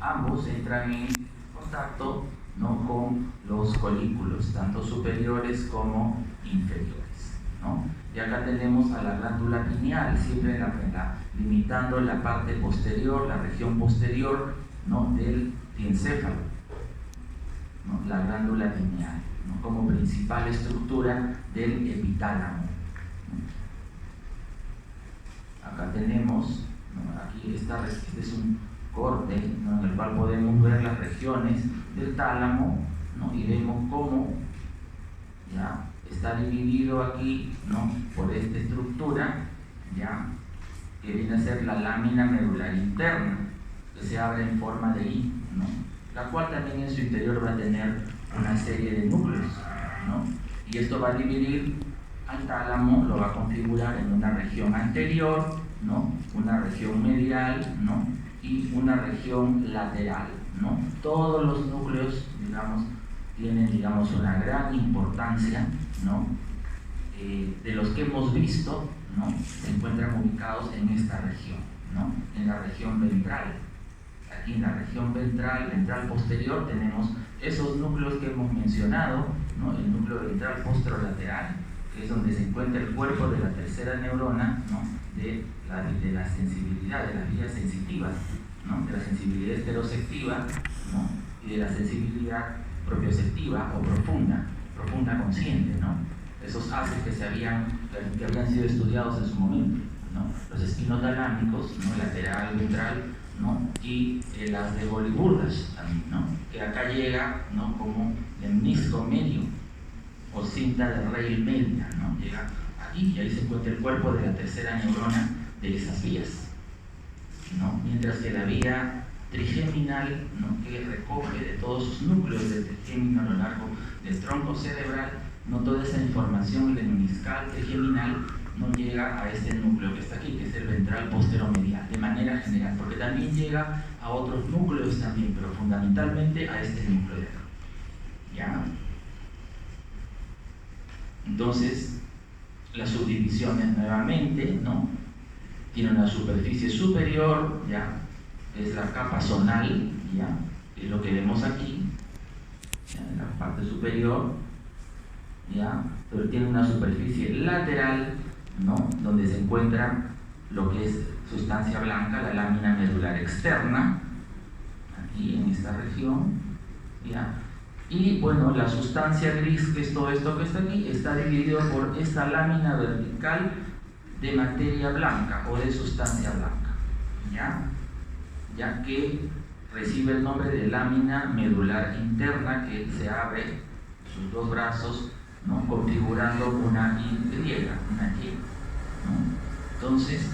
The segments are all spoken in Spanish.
ambos entran en contacto, ¿no?, con los colículos, tanto superiores como inferiores, ¿no? Y acá tenemos a la glándula pineal, siempre limitando la parte posterior, la región posterior, ¿no?, del encéfalo, ¿no?, la glándula pineal, ¿no?, como principal estructura del epitálamo. Acá tenemos, ¿no?, aquí este es un corte, ¿no?, en el cual podemos ver las regiones del tálamo, ¿no?, y vemos cómo ya está dividido aquí, ¿no?, por esta estructura, ya, que viene a ser la lámina medular interna, que se abre en forma de I, ¿no?, la cual también en su interior va a tener una serie de núcleos, ¿no?, y esto va a dividir al tálamo, lo va a configurar en una región anterior, ¿no?, una región medial, ¿no?, y una región lateral, ¿no? Todos los núcleos, tienen, una gran importancia, ¿no? De los que hemos visto, ¿no?, se encuentran ubicados en esta región, ¿no?, en la región ventral. Aquí en la región ventral posterior, tenemos esos núcleos que hemos mencionado, ¿no?, el núcleo ventral posterolateral, que es donde se encuentra el cuerpo de la tercera neurona, ¿no?, de la sensibilidad, de las vías sensitivas, ¿no?, de la sensibilidad esteroceptiva, ¿no?, y de la sensibilidad propioceptiva o profunda consciente, ¿no?, esos haces que habían sido estudiados en su momento, ¿no?, los espinotalámicos, ¿no?, lateral, ventral, ¿no?, y las de Boliburdas también, ¿no?, que acá llega, ¿no?, como el menisco medio o cinta de raíz media, ¿no?, llega aquí y ahí se encuentra el cuerpo de la tercera neurona de esas vías, ¿no?, mientras que la vía trigeminal, ¿no?, que recoge de todos sus núcleos del trigémino a lo largo del tronco cerebral, no toda esa información meniscal trigeminal no llega a este núcleo que está aquí, que es el ventral posteromedial, de manera general, porque también llega a otros núcleos también, pero fundamentalmente a este núcleo de acá, ¿ya? Entonces, las subdivisiones nuevamente, ¿no?, tiene una superficie superior, ¿ya?, es la capa zonal, ¿ya?, que es lo que vemos aquí, ¿ya?, en la parte superior, ¿ya?, pero tiene una superficie lateral, ¿no?, donde se encuentra lo que es sustancia blanca, la lámina medular externa, aquí en esta región, ¿ya?, y bueno, la sustancia gris, que es todo esto que está aquí, está dividido por esta lámina vertical de materia blanca o de sustancia blanca, ya que recibe el nombre de lámina medular interna, que se abre sus dos brazos, ¿no?, configurando una Y, ¿no? Entonces,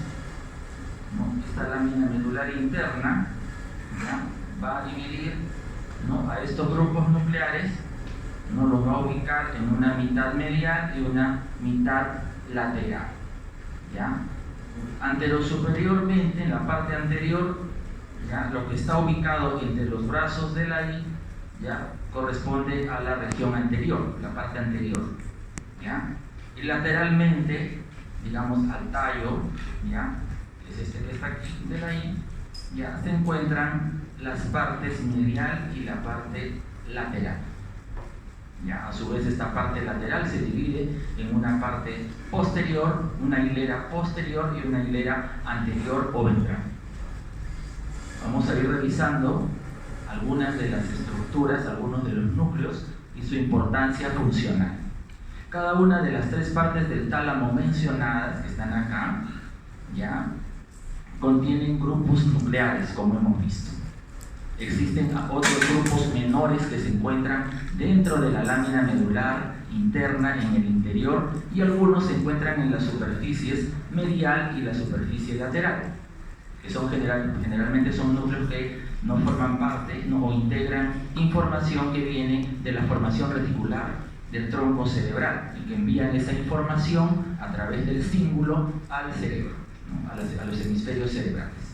¿no?, esta lámina medular interna, ¿ya?, va a dividir, ¿no?, a estos grupos nucleares, ¿no?, los va a ubicar en una mitad medial y una mitad lateral, ¿ya? Anterosuperiormente, en la parte anterior, ¿ya?, lo que está ubicado entre los brazos de la I, ¿ya?, corresponde a la región anterior, la parte anterior, ¿ya? Y lateralmente, al tallo, ¿ya?, que es este que está aquí de la I, ya se encuentran las partes medial y la parte lateral. Ya, a su vez, esta parte lateral se divide en una parte posterior, una hilera posterior y una hilera anterior o ventral. Vamos a ir revisando algunas de las estructuras, algunos de los núcleos y su importancia funcional. Cada una de las tres partes del tálamo mencionadas, que están acá, ¿ya?, contienen grupos nucleares, como hemos visto. Existen otros grupos menores que se encuentran dentro de la lámina medular interna, en el interior, y algunos se encuentran en las superficies medial y la superficie lateral, que son generalmente son núcleos que no forman parte, no, o integran información que viene de la formación reticular del tronco cerebral y que envían esa información a través del cíngulo al cerebro, ¿no?, a los hemisferios cerebrales.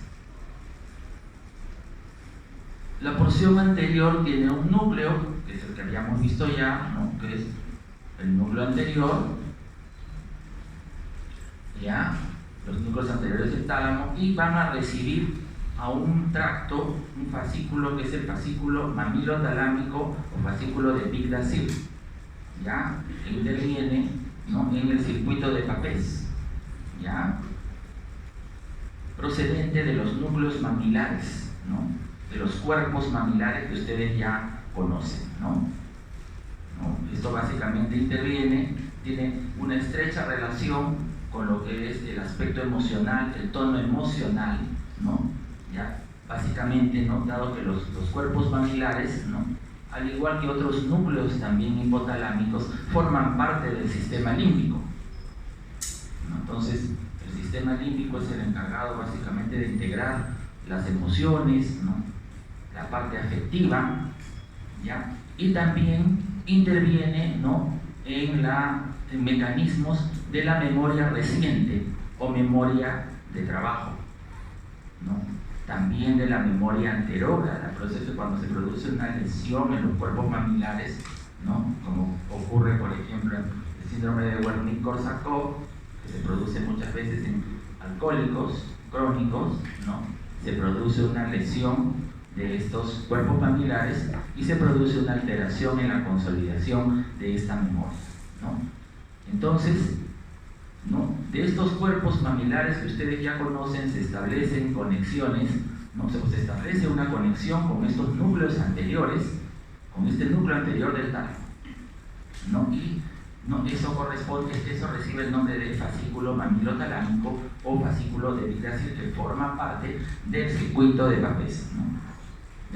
La porción anterior tiene un núcleo, que es el que habíamos visto ya, ¿no?, que es el núcleo anterior, ¿ya?, los núcleos anteriores del tálamo, y van a recibir a un tracto, un fascículo que es el fascículo mamilotalámico o fascículo de Pigdacil, ¿ya? Que interviene, ¿no?, en el circuito de Papez, ¿ya?, procedente de los núcleos mamilares, ¿no?, de los cuerpos mamilares que ustedes ya conocen, ¿no? Esto básicamente interviene, tiene una estrecha relación con lo que es el aspecto emocional, el tono emocional, ¿no? Ya, básicamente, ¿no?, dado que los cuerpos mamilares, ¿no?, al igual que otros núcleos también hipotalámicos, forman parte del sistema límbico, ¿no? Entonces, el sistema límbico es el encargado básicamente de integrar las emociones, ¿no?, la parte afectiva, ¿ya? Y también interviene, ¿no?, en mecanismos de la memoria reciente o memoria de trabajo, ¿no? También de la memoria anterógrada, el proceso cuando se produce una lesión en los cuerpos mamilares, ¿no?, como ocurre por ejemplo en el síndrome de Wernicke-Korsakoff, que se produce muchas veces en alcohólicos crónicos, ¿no? Se produce una lesión de estos cuerpos mamilares y se produce una alteración en la consolidación de esta memoria, ¿no? Entonces, ¿no?, de estos cuerpos mamilares que ustedes ya conocen se establecen conexiones, ¿no? Se establece una conexión con estos núcleos anteriores, con este núcleo anterior del tálamo, ¿no? Y ¿no?, eso recibe el nombre de fascículo mamilotalámico o fascículo de Pigdacil, que forma parte del circuito de Papez, ¿no?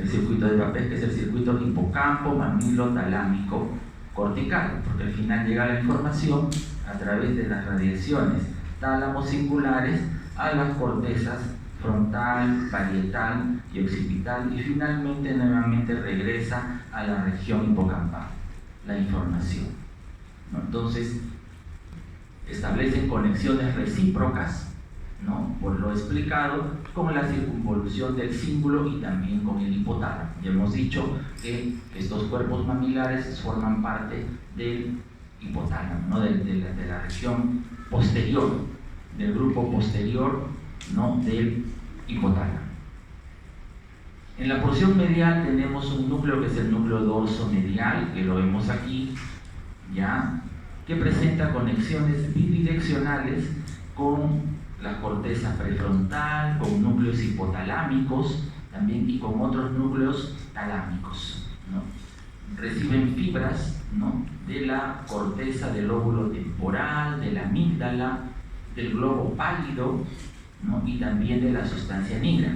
El circuito de Papez, que es el circuito hipocampo mamilotalámico cortical, porque al final llega la información a través de las radiaciones tálamo singulares a las cortezas frontal, parietal y occipital, y finalmente nuevamente regresa a la región hipocampal la información, ¿no? Entonces establecen conexiones recíprocas, ¿no?, por lo explicado, con la circunvolución del cíngulo y también con el hipotálamo. Ya hemos dicho que estos cuerpos mamilares forman parte del hipotálamo, ¿no?, de la región posterior, del grupo posterior, ¿no?, del hipotálamo. En la porción medial tenemos un núcleo que es el núcleo dorsomedial, que lo vemos aquí, ¿ya?, que presenta conexiones bidireccionales con la corteza prefrontal, con núcleos hipotalámicos también y con otros núcleos talámicos, ¿no? Reciben fibras, ¿no?, de la corteza del lóbulo temporal, de la amígdala, del globo pálido, ¿no?, y también de la sustancia nigra,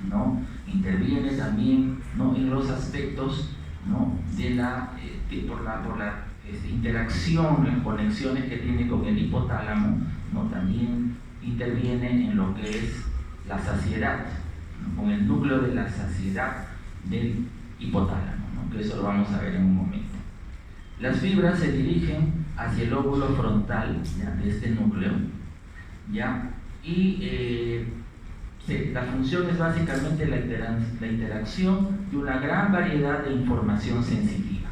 ¿no? Interviene también, ¿no?, en los aspectos, ¿no?, de por la interacción, las conexiones que tiene con el hipotálamo, ¿no? También interviene en lo que es la saciedad, ¿no?, con el núcleo de la saciedad del hipotálamo, ¿no?, que eso lo vamos a ver en un momento. Las fibras se dirigen hacia el lóbulo frontal, ¿ya?, de este núcleo, ¿ya?, y la función es básicamente la interacción de una gran variedad de información sensitiva,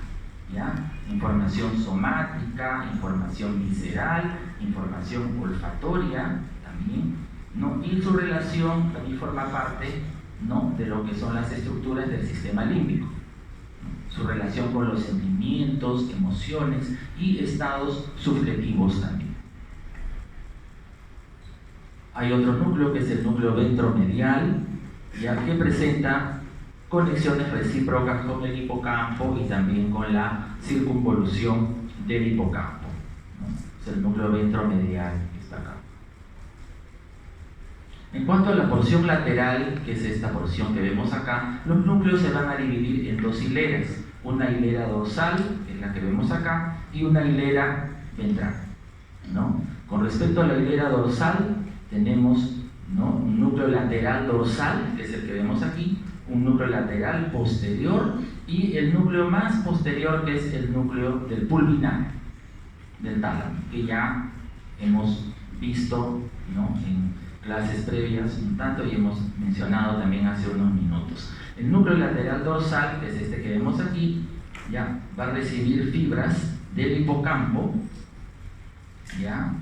¿ya?, información somática, información visceral, información olfatoria también, ¿no?, y su relación también forma parte, ¿no?, de lo que son las estructuras del sistema límbico, ¿no?, su relación con los sentimientos, emociones y estados subjetivos también. Hay otro núcleo que es el núcleo ventromedial, ya que presenta conexiones recíprocas con el hipocampo y también con la circunvolución del hipocampo, ¿no? Es el núcleo ventromedial que está acá. En cuanto a la porción lateral, que es esta porción que vemos acá, los núcleos se van a dividir en dos hileras, una hilera dorsal, que es la que vemos acá, y una hilera ventral, ¿no? Con respecto a la hilera dorsal, tenemos, ¿no?, un núcleo lateral dorsal, que es el que vemos aquí, un núcleo lateral posterior y el núcleo más posterior, que es el núcleo del pulvinar, del tálamo, que ya hemos visto, ¿no?, en clases previas un tanto y hemos mencionado también hace unos minutos. El núcleo lateral dorsal, que es este que vemos aquí, ya va a recibir fibras del hipocampo, ¿ya?,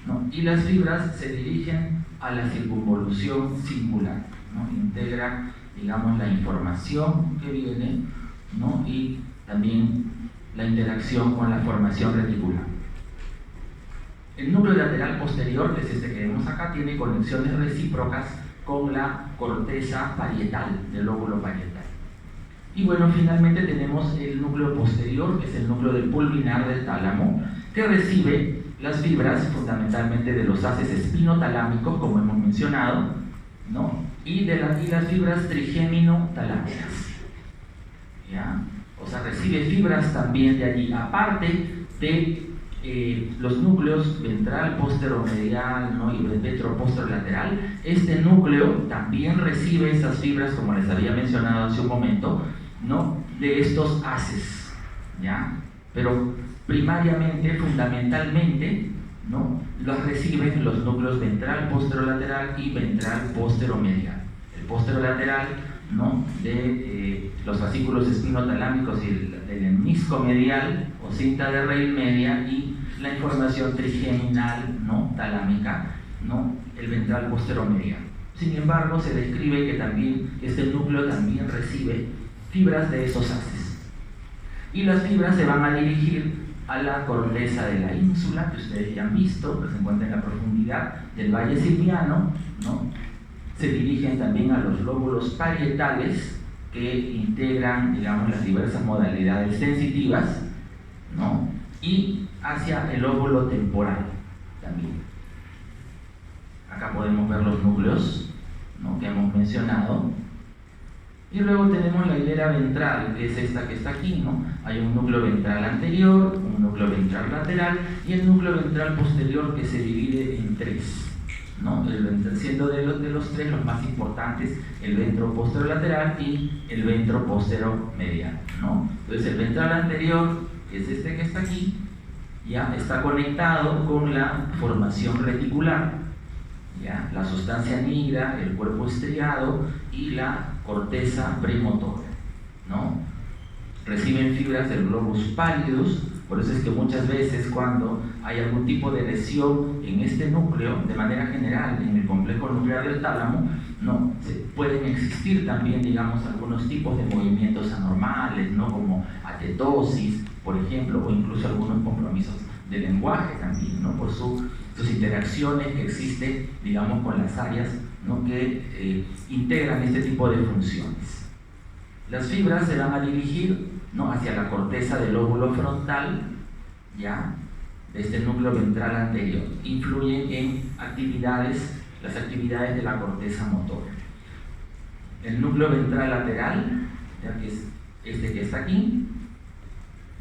¿no? Y las fibras se dirigen a la circunvolución singular, ¿no? Integra, digamos, la información que viene, ¿no? Y también la interacción con la formación reticular. El núcleo lateral posterior, que es este que vemos acá, tiene conexiones recíprocas con la corteza parietal, del lóbulo parietal. Y bueno, finalmente tenemos el núcleo posterior, que es el núcleo del pulvinar del tálamo, que recibe las fibras fundamentalmente de los haces espinotalámicos, como hemos mencionado, ¿no? Y las fibras trigémino-talámicas. ¿Ya? O sea, recibe fibras también de allí, aparte de los núcleos ventral posteromedial, ¿no? Y ventroposterolateral. Este núcleo también recibe esas fibras, como les había mencionado hace un momento, ¿no? De estos haces, ¿ya? Pero primariamente, fundamentalmente, ¿no? Los reciben los núcleos ventral posterolateral y ventral posteromedial. El posterolateral, ¿no? De los fascículos espinotalámicos y el hemisco medial o cinta de raíz media, y la información trigeminal, ¿no? Talámica, ¿no? El ventral posteromedial. Sin embargo, se describe que también este núcleo también recibe fibras de esos haces. Y las fibras se van a dirigir a la corteza de la ínsula, que ustedes ya han visto, que se encuentra en la profundidad del valle silviano, ¿no? Se dirigen también a los lóbulos parietales, que integran, digamos, las diversas modalidades sensitivas, ¿no? Y hacia el lóbulo temporal también. Acá podemos ver los núcleos, ¿no? Que hemos mencionado. Y luego tenemos la hilera ventral, que es esta que está aquí, ¿no? Hay un núcleo ventral anterior, un núcleo ventral lateral y el núcleo ventral posterior, que se divide en tres, ¿no? Siendo de los tres los más importantes el ventro posterolateral y el ventro posteromedial, ¿no? Entonces el ventral anterior, que es este que está aquí, ya está conectado con la formación reticular, ¿ya? La sustancia negra, el cuerpo estriado y la corteza premotora, ¿no? Reciben fibras del globus pallidus. Por eso es que muchas veces cuando hay algún tipo de lesión en este núcleo, de manera general en el complejo nuclear del tálamo, ¿no? Pueden existir también, digamos, algunos tipos de movimientos anormales, ¿no? Como atetosis, por ejemplo, o incluso algunos compromisos de lenguaje también, ¿no? Por sus interacciones que existen, digamos, con las áreas, ¿no? Que integran este tipo de funciones. Las fibras se van a dirigir, ¿no? Hacia la corteza del lóbulo frontal, ¿ya? De este núcleo ventral anterior. Influyen en las actividades de la corteza motora. El núcleo ventral lateral, ya que es este que está aquí,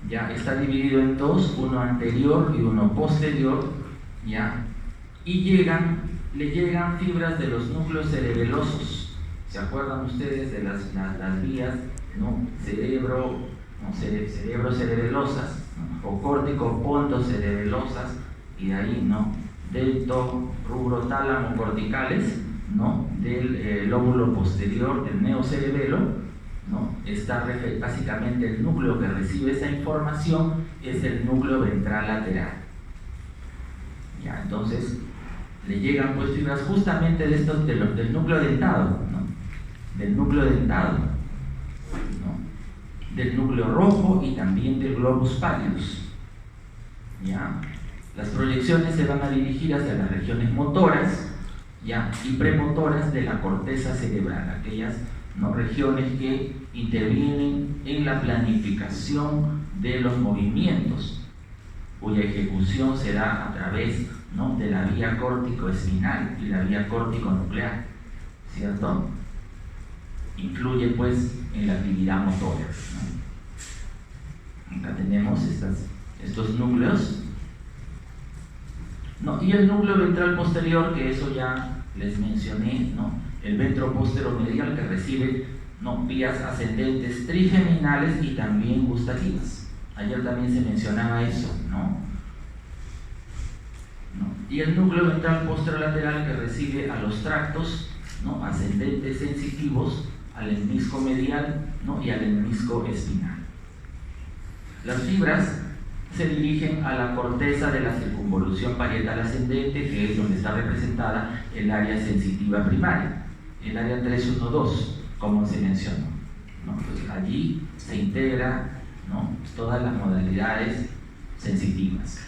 ya está dividido en dos, uno anterior y uno posterior, ¿ya? Y le llegan fibras de los núcleos cerebelosos. ¿Se acuerdan ustedes de las vías, ¿no? Cerebro-cerebelosas, ¿no? O córtico-pontocerebelosas, y de ahí, ¿no? Delto, rubro, tálamo, corticales, ¿no? Del lóbulo posterior, del neocerebelo, ¿no? Está básicamente el núcleo que recibe esa información es el núcleo ventral lateral. Ya, entonces le llegan pues fibras justamente de estos, del núcleo dentado, ¿no? Del núcleo dentado, ¿no? Del núcleo rojo y también del globus pallidus. ¿Ya? Las proyecciones se van a dirigir hacia las regiones motoras, ¿ya? Y premotoras de la corteza cerebral, aquellas, ¿no? Regiones que intervienen en la planificación de los movimientos, cuya ejecución será a través, ¿no? De la vía córtico-espinal y la vía córtico-nuclear, ¿cierto? Influye pues en la actividad motora, ¿no? Acá tenemos estos núcleos, ¿no? Y el núcleo ventral posterior, que eso ya les mencioné, ¿no? El ventro posteromedial, que recibe, ¿no? Vías ascendentes trigeminales y también gustativas. Ayer también se mencionaba eso, ¿no? Y el núcleo ventral posterolateral, que recibe a los tractos, ¿no? Ascendentes sensitivos, al hemisco medial, ¿no? Y al hemisco espinal. Las fibras se dirigen a la corteza de la circunvolución parietal ascendente, que es donde está representada el área sensitiva primaria. el área 312, como se mencionó, ¿no? Entonces allí se integra, ¿no?, todas las modalidades sensitivas,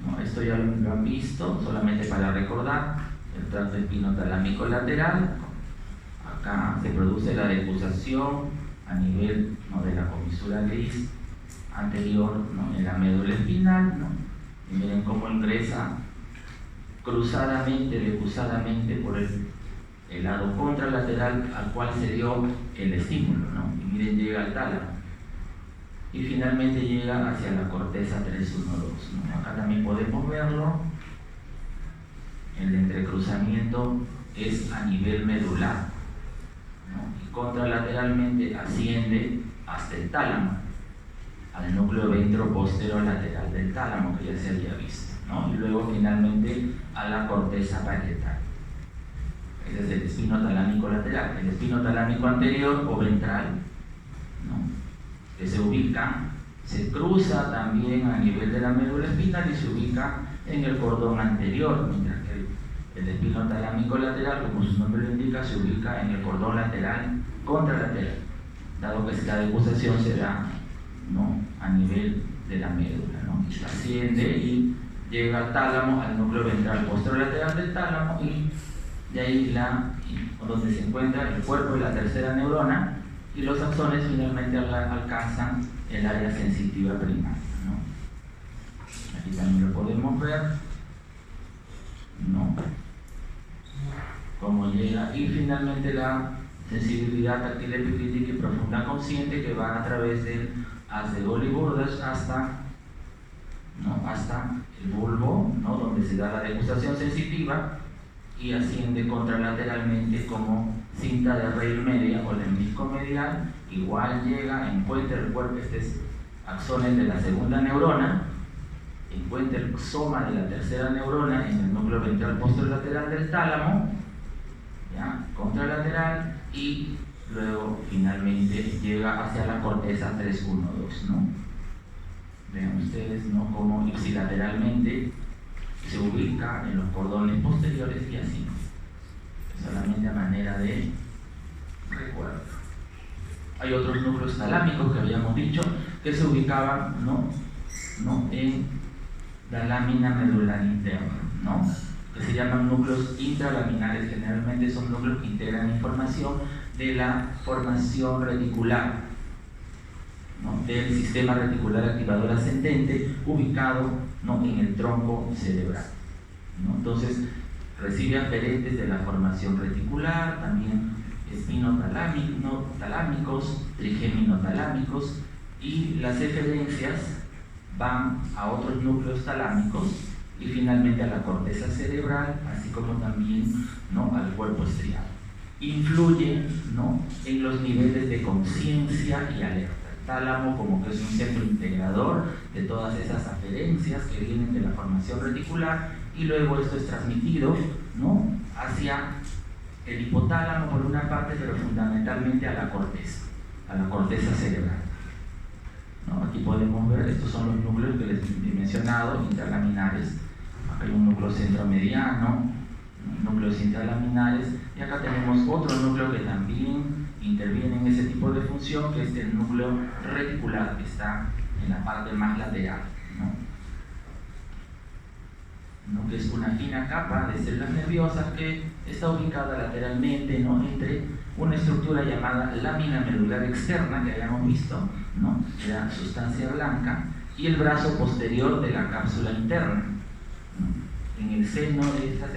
¿no? Esto ya lo han visto, solamente para recordar, el tracto espinotalámico lateral. Acá se produce la decusación a nivel, ¿no?, de la comisura gris anterior, ¿no?, en la médula espinal, ¿no? Y miren cómo ingresa cruzadamente, decusadamente por el lado contralateral al cual se dio el estímulo, ¿no? Y miren, llega al tálamo y finalmente llega hacia la corteza 312, ¿no? Acá también podemos verlo. El entrecruzamiento es a nivel medular, ¿no? Y contralateralmente asciende hasta el tálamo, al núcleo ventroposterolateral del tálamo, que ya se había visto, ¿no? Y luego finalmente a la corteza parietal. Ese es el espino talámico lateral. El espino talámico anterior o ventral, ¿no?, que se ubica, se cruza también a nivel de la médula espinal y se ubica en el cordón anterior, mientras que el espino talámico lateral, como su nombre lo indica, se ubica en el cordón lateral contralateral, dado que la decusación se da, ¿no?, a nivel de la médula, ¿no? Y asciende y llega al tálamo, al núcleo ventral posterolateral del tálamo, y de ahí donde se encuentra el cuerpo de la tercera neurona, y los axones finalmente alcanzan el área sensitiva primaria, ¿no? Aquí también lo podemos ver, ¿no?, cómo llega, y finalmente la sensibilidad táctil epicrítica y profunda consciente, que va a través del haz de Golgi-Burdash hasta el bulbo, ¿no?, donde se da la degustación sensitiva, y asciende contralateralmente como cinta de raíz media o lemnisco medial. Igual llega, encuentra el cuerpo, este es axones de la segunda neurona, encuentra el soma de la tercera neurona en el núcleo ventral posterolateral del tálamo, ¿ya?, contralateral, y luego finalmente llega hacia la corteza 312, ¿no? Vean ustedes, ¿no?, cómo ipsilateralmente se ubica en los cordones posteriores y así, solamente a manera de recuerdo. Hay otros núcleos talámicos que habíamos dicho que se ubicaban, ¿no?, en la lámina medular interna, ¿no?, que se llaman núcleos intralaminares. Generalmente son núcleos que integran información de la formación reticular, ¿no?, del sistema reticular activador ascendente, ubicado, ¿no?, en el tronco cerebral, ¿no? Entonces recibe aferentes de la formación reticular, también espinotalámicos, trigeminotalámicos, y las eferencias van a otros núcleos talámicos y finalmente a la corteza cerebral, así como también, ¿no?, al cuerpo estriado. Influyen, ¿no?, en los niveles de conciencia y alerta. El tálamo, como que es un centro integrador de todas esas aferencias que vienen de la formación reticular, y luego esto es transmitido, ¿no?, hacia el hipotálamo por una parte, pero fundamentalmente a la corteza cerebral, ¿no? Aquí podemos ver, estos son los núcleos que les he mencionado, intralaminares. Acá hay un núcleo centromediano, núcleos intralaminares, y acá tenemos otro núcleo que también interviene en ese tipo de función, que es el núcleo reticular, que está en la parte más lateral, ¿no?, que es una fina capa de células nerviosas que está ubicada lateralmente, ¿no?, entre una estructura llamada lámina medular externa, que habíamos visto, ¿no?, que era sustancia blanca, y el brazo posterior de la cápsula interna, ¿no? En el seno de esta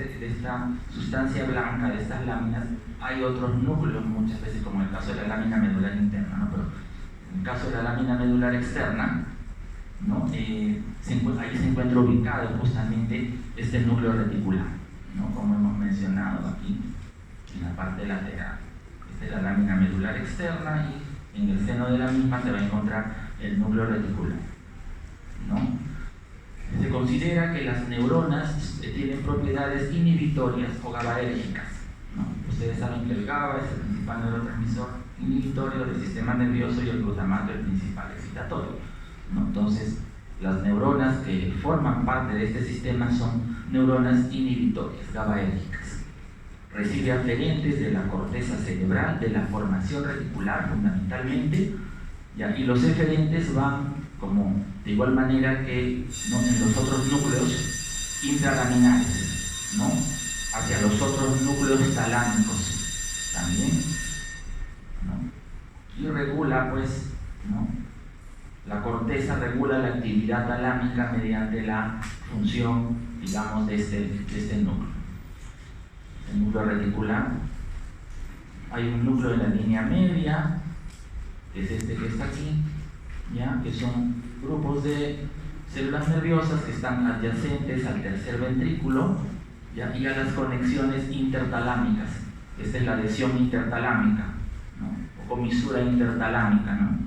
sustancia blanca, de estas láminas, hay otros núcleos, muchas veces, como en el caso de la lámina medular interna, ¿no? Pero en el caso de la lámina medular externa, ¿no?, ahí se encuentra ubicado justamente este núcleo reticular, ¿no?, como hemos mencionado aquí en la parte lateral. Esta es la lámina medular externa, y en el seno de la misma se va a encontrar el núcleo reticular, ¿no? Se considera que las neuronas tienen propiedades inhibitorias o GABAérgicas, ¿no? Ustedes saben que el GABA es el principal neurotransmisor inhibitorio del sistema nervioso y el glutamato el principal excitatorio, ¿no? Entonces, las neuronas que forman parte de este sistema son neuronas inhibitorias, GABAérgicas, recibe aferentes de la corteza cerebral, de la formación reticular fundamentalmente, ¿ya? Y los eferentes van como de igual manera que, ¿no?, en los otros núcleos intralaminares, ¿no?, hacia los otros núcleos talámicos también, ¿no? Y regula, pues, ¿no?, la corteza regula la actividad talámica mediante la función, digamos, de este núcleo. El núcleo reticular. Hay un núcleo de la línea media, que es este que está aquí, ¿ya?, que son grupos de células nerviosas que están adyacentes al tercer ventrículo, ¿ya?, y a las conexiones intertalámicas. Esta es la lesión intertalámica, ¿no?, o comisura intertalámica, ¿no?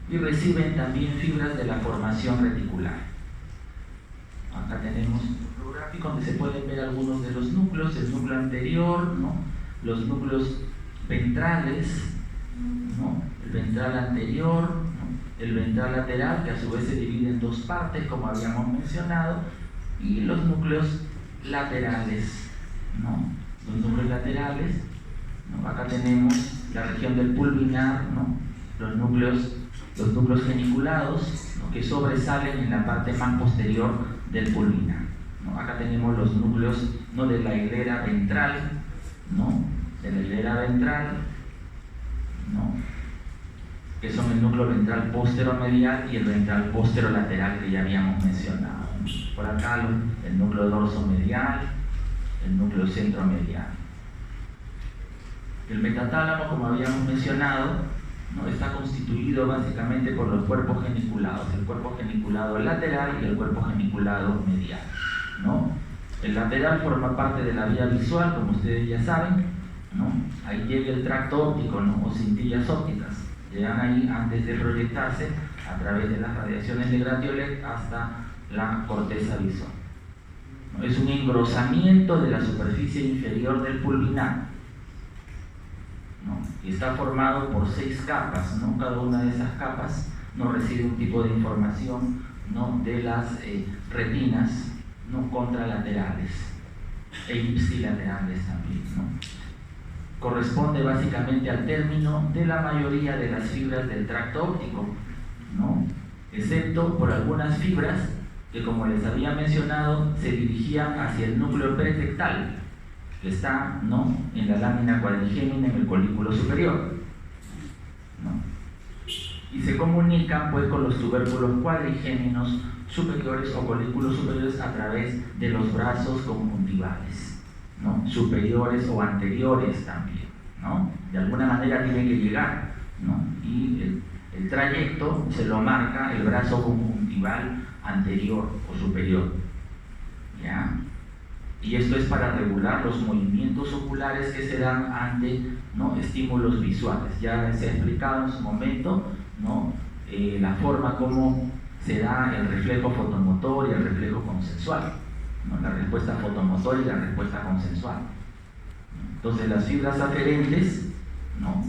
Y reciben también fibras de la formación reticular. Acá tenemos un gráfico donde se pueden ver algunos de los núcleos, el núcleo anterior, ¿no?, los núcleos ventrales, ¿no?, el ventral anterior, ¿no?, el ventral lateral, que a su vez se divide en dos partes, como habíamos mencionado, y los núcleos laterales, ¿no? Los núcleos laterales, ¿no? Acá tenemos la región del pulvinar, ¿no?, los núcleos geniculados, ¿no?, que sobresalen en la parte más posterior del pulvinar, ¿no? Acá tenemos los núcleos, ¿no?, de la hilera ventral, ¿no?, de la hilera ventral, ¿no?, que son el núcleo ventral posteromedial y el ventral posterolateral que ya habíamos mencionado. Por acá el núcleo dorsomedial, el núcleo centromedial. El metatálamo, como habíamos mencionado, ¿no?, está constituido básicamente por los cuerpos geniculados, el cuerpo geniculado lateral y el cuerpo geniculado medial, ¿no? El lateral forma parte de la vía visual, como ustedes ya saben, ¿no? Ahí llega el tracto óptico, ¿no?, o cintillas ópticas, llegan ahí antes de proyectarse a través de las radiaciones de Gratiolet hasta la corteza visual, ¿no? Es un engrosamiento de la superficie inferior del pulvinar, ¿no?, y está formado por 6 capas, ¿no? Cada una de esas capas, ¿no?, recibe un tipo de información, ¿no?, de las retinas, ¿no?, contralaterales e ipsilaterales también, ¿no? Corresponde básicamente al término de la mayoría de las fibras del tracto óptico, ¿no?, excepto por algunas fibras que, como les había mencionado, se dirigían hacia el núcleo pretectal, que está, ¿no?, en la lámina cuadrigémina en el colículo superior, ¿no?, y se comunican, pues, con los tubérculos cuadrigéminos superiores o colículos superiores a través de los brazos conjuntivales, ¿no?, superiores o anteriores también, ¿no? De alguna manera tiene que llegar, ¿no?, y el trayecto se lo marca el brazo conjuntival anterior o superior, ¿ya? Y esto es para regular los movimientos oculares que se dan ante, ¿no?, estímulos visuales. Ya se ha explicado en su momento, ¿no?, la forma como se da el reflejo fotomotor y el reflejo consensual, ¿no?, la respuesta fotomotor y la respuesta consensual. Entonces las fibras aferentes, ¿no?,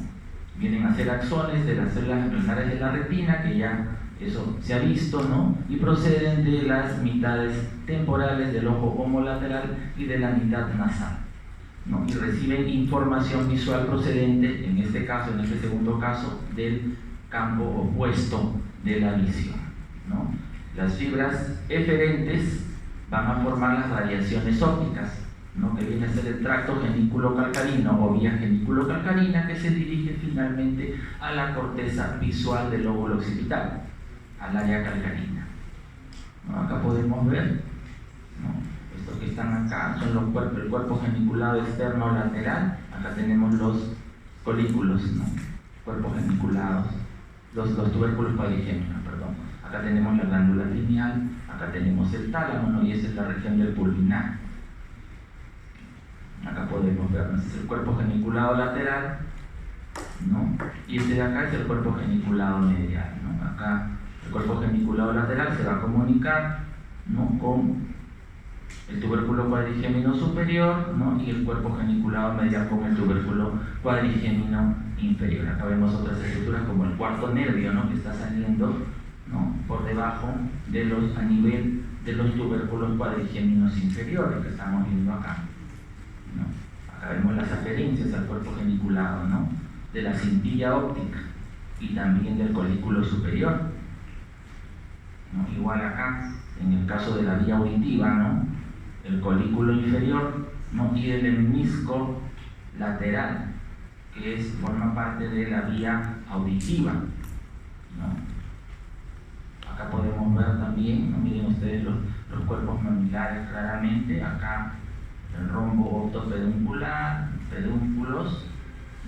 vienen a ser axones de las células ganglionares de la retina, que ya eso se ha visto, ¿no?, y proceden de las mitades temporales del ojo homolateral y de la mitad nasal, ¿no?, y reciben información visual procedente, en este caso, en este segundo caso, del campo opuesto de la visión, ¿no? Las fibras eferentes van a formar las radiaciones ópticas, ¿no?, que viene a ser el tracto genículo-calcarino o vía genículo-calcarina, que se dirige finalmente a la corteza visual del lóbulo occipital, al área calcarina, ¿no? Acá podemos ver, ¿no?, estos que están acá son los cuerpos, el cuerpo geniculado externo lateral. Acá tenemos los colículos, ¿no?, cuerpos geniculados, los tubérculos cuadrigéminos, perdón. Acá tenemos la glándula lineal, acá tenemos el tálamo, ¿no?, y esa es la región del pulvinar. Acá podemos ver, ¿no?, este es el cuerpo geniculado lateral, ¿no?, y este de acá es el cuerpo geniculado medial, ¿no? Acá el cuerpo geniculado lateral se va a comunicar, ¿no?, con el tubérculo cuadrigémino superior, ¿no?, y el cuerpo geniculado medial con el tubérculo cuadrigémino inferior. Acá vemos otras estructuras como el cuarto nervio, ¿no?, que está saliendo, ¿no?, por debajo a nivel de los tubérculos cuadrigéminos inferiores que estamos viendo acá, ¿no? Acá vemos las aferencias al cuerpo geniculado, ¿no? De la cintilla óptica y también del colículo superior, ¿no? Igual acá, en el caso de la vía auditiva, ¿no? El colículo inferior, ¿no? Y el menisco lateral, que forma parte de la vía auditiva, ¿no? Acá podemos ver también, ¿no? Miren ustedes los cuerpos mamilares claramente, acá el rombo octopeduncular, pedúnculos,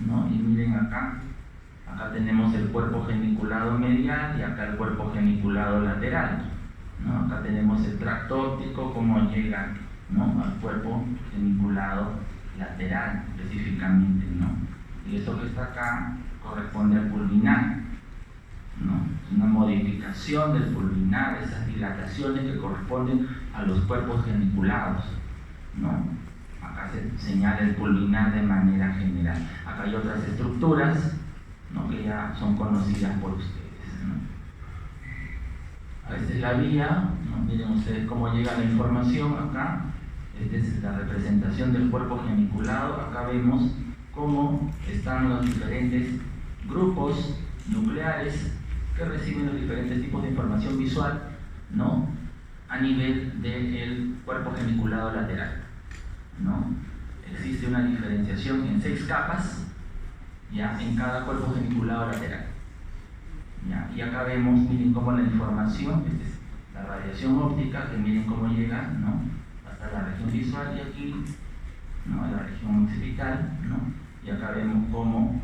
¿no? Y miren acá tenemos el cuerpo geniculado medial y acá el cuerpo geniculado lateral, ¿no? Acá tenemos el tracto óptico, cómo llega, ¿no? Al cuerpo geniculado lateral específicamente, ¿no? Y esto que está acá corresponde al pulvinar, ¿no? Una modificación del pulvinar, esas dilataciones que corresponden a los cuerpos geniculados, ¿no? Acá se señala el pulvinar de manera general. Acá hay otras estructuras, ¿no? Que ya son conocidas por ustedes, ¿no? Esta es la vía, ¿no? Miren ustedes cómo llega la información acá. Esta es la representación del cuerpo geniculado. Acá vemos cómo están los diferentes grupos nucleares que reciben los diferentes tipos de información visual, ¿no? A nivel del cuerpo geniculado lateral, ¿no? Existe una diferenciación en 6 capas, ¿ya? En cada cuerpo geniculado lateral, ¿ya? Y acá vemos, miren cómo la información, esta es la radiación óptica, que miren cómo llega, ¿no? Hasta la región visual y aquí, ¿no? A la región occipital, ¿no? Y acá vemos cómo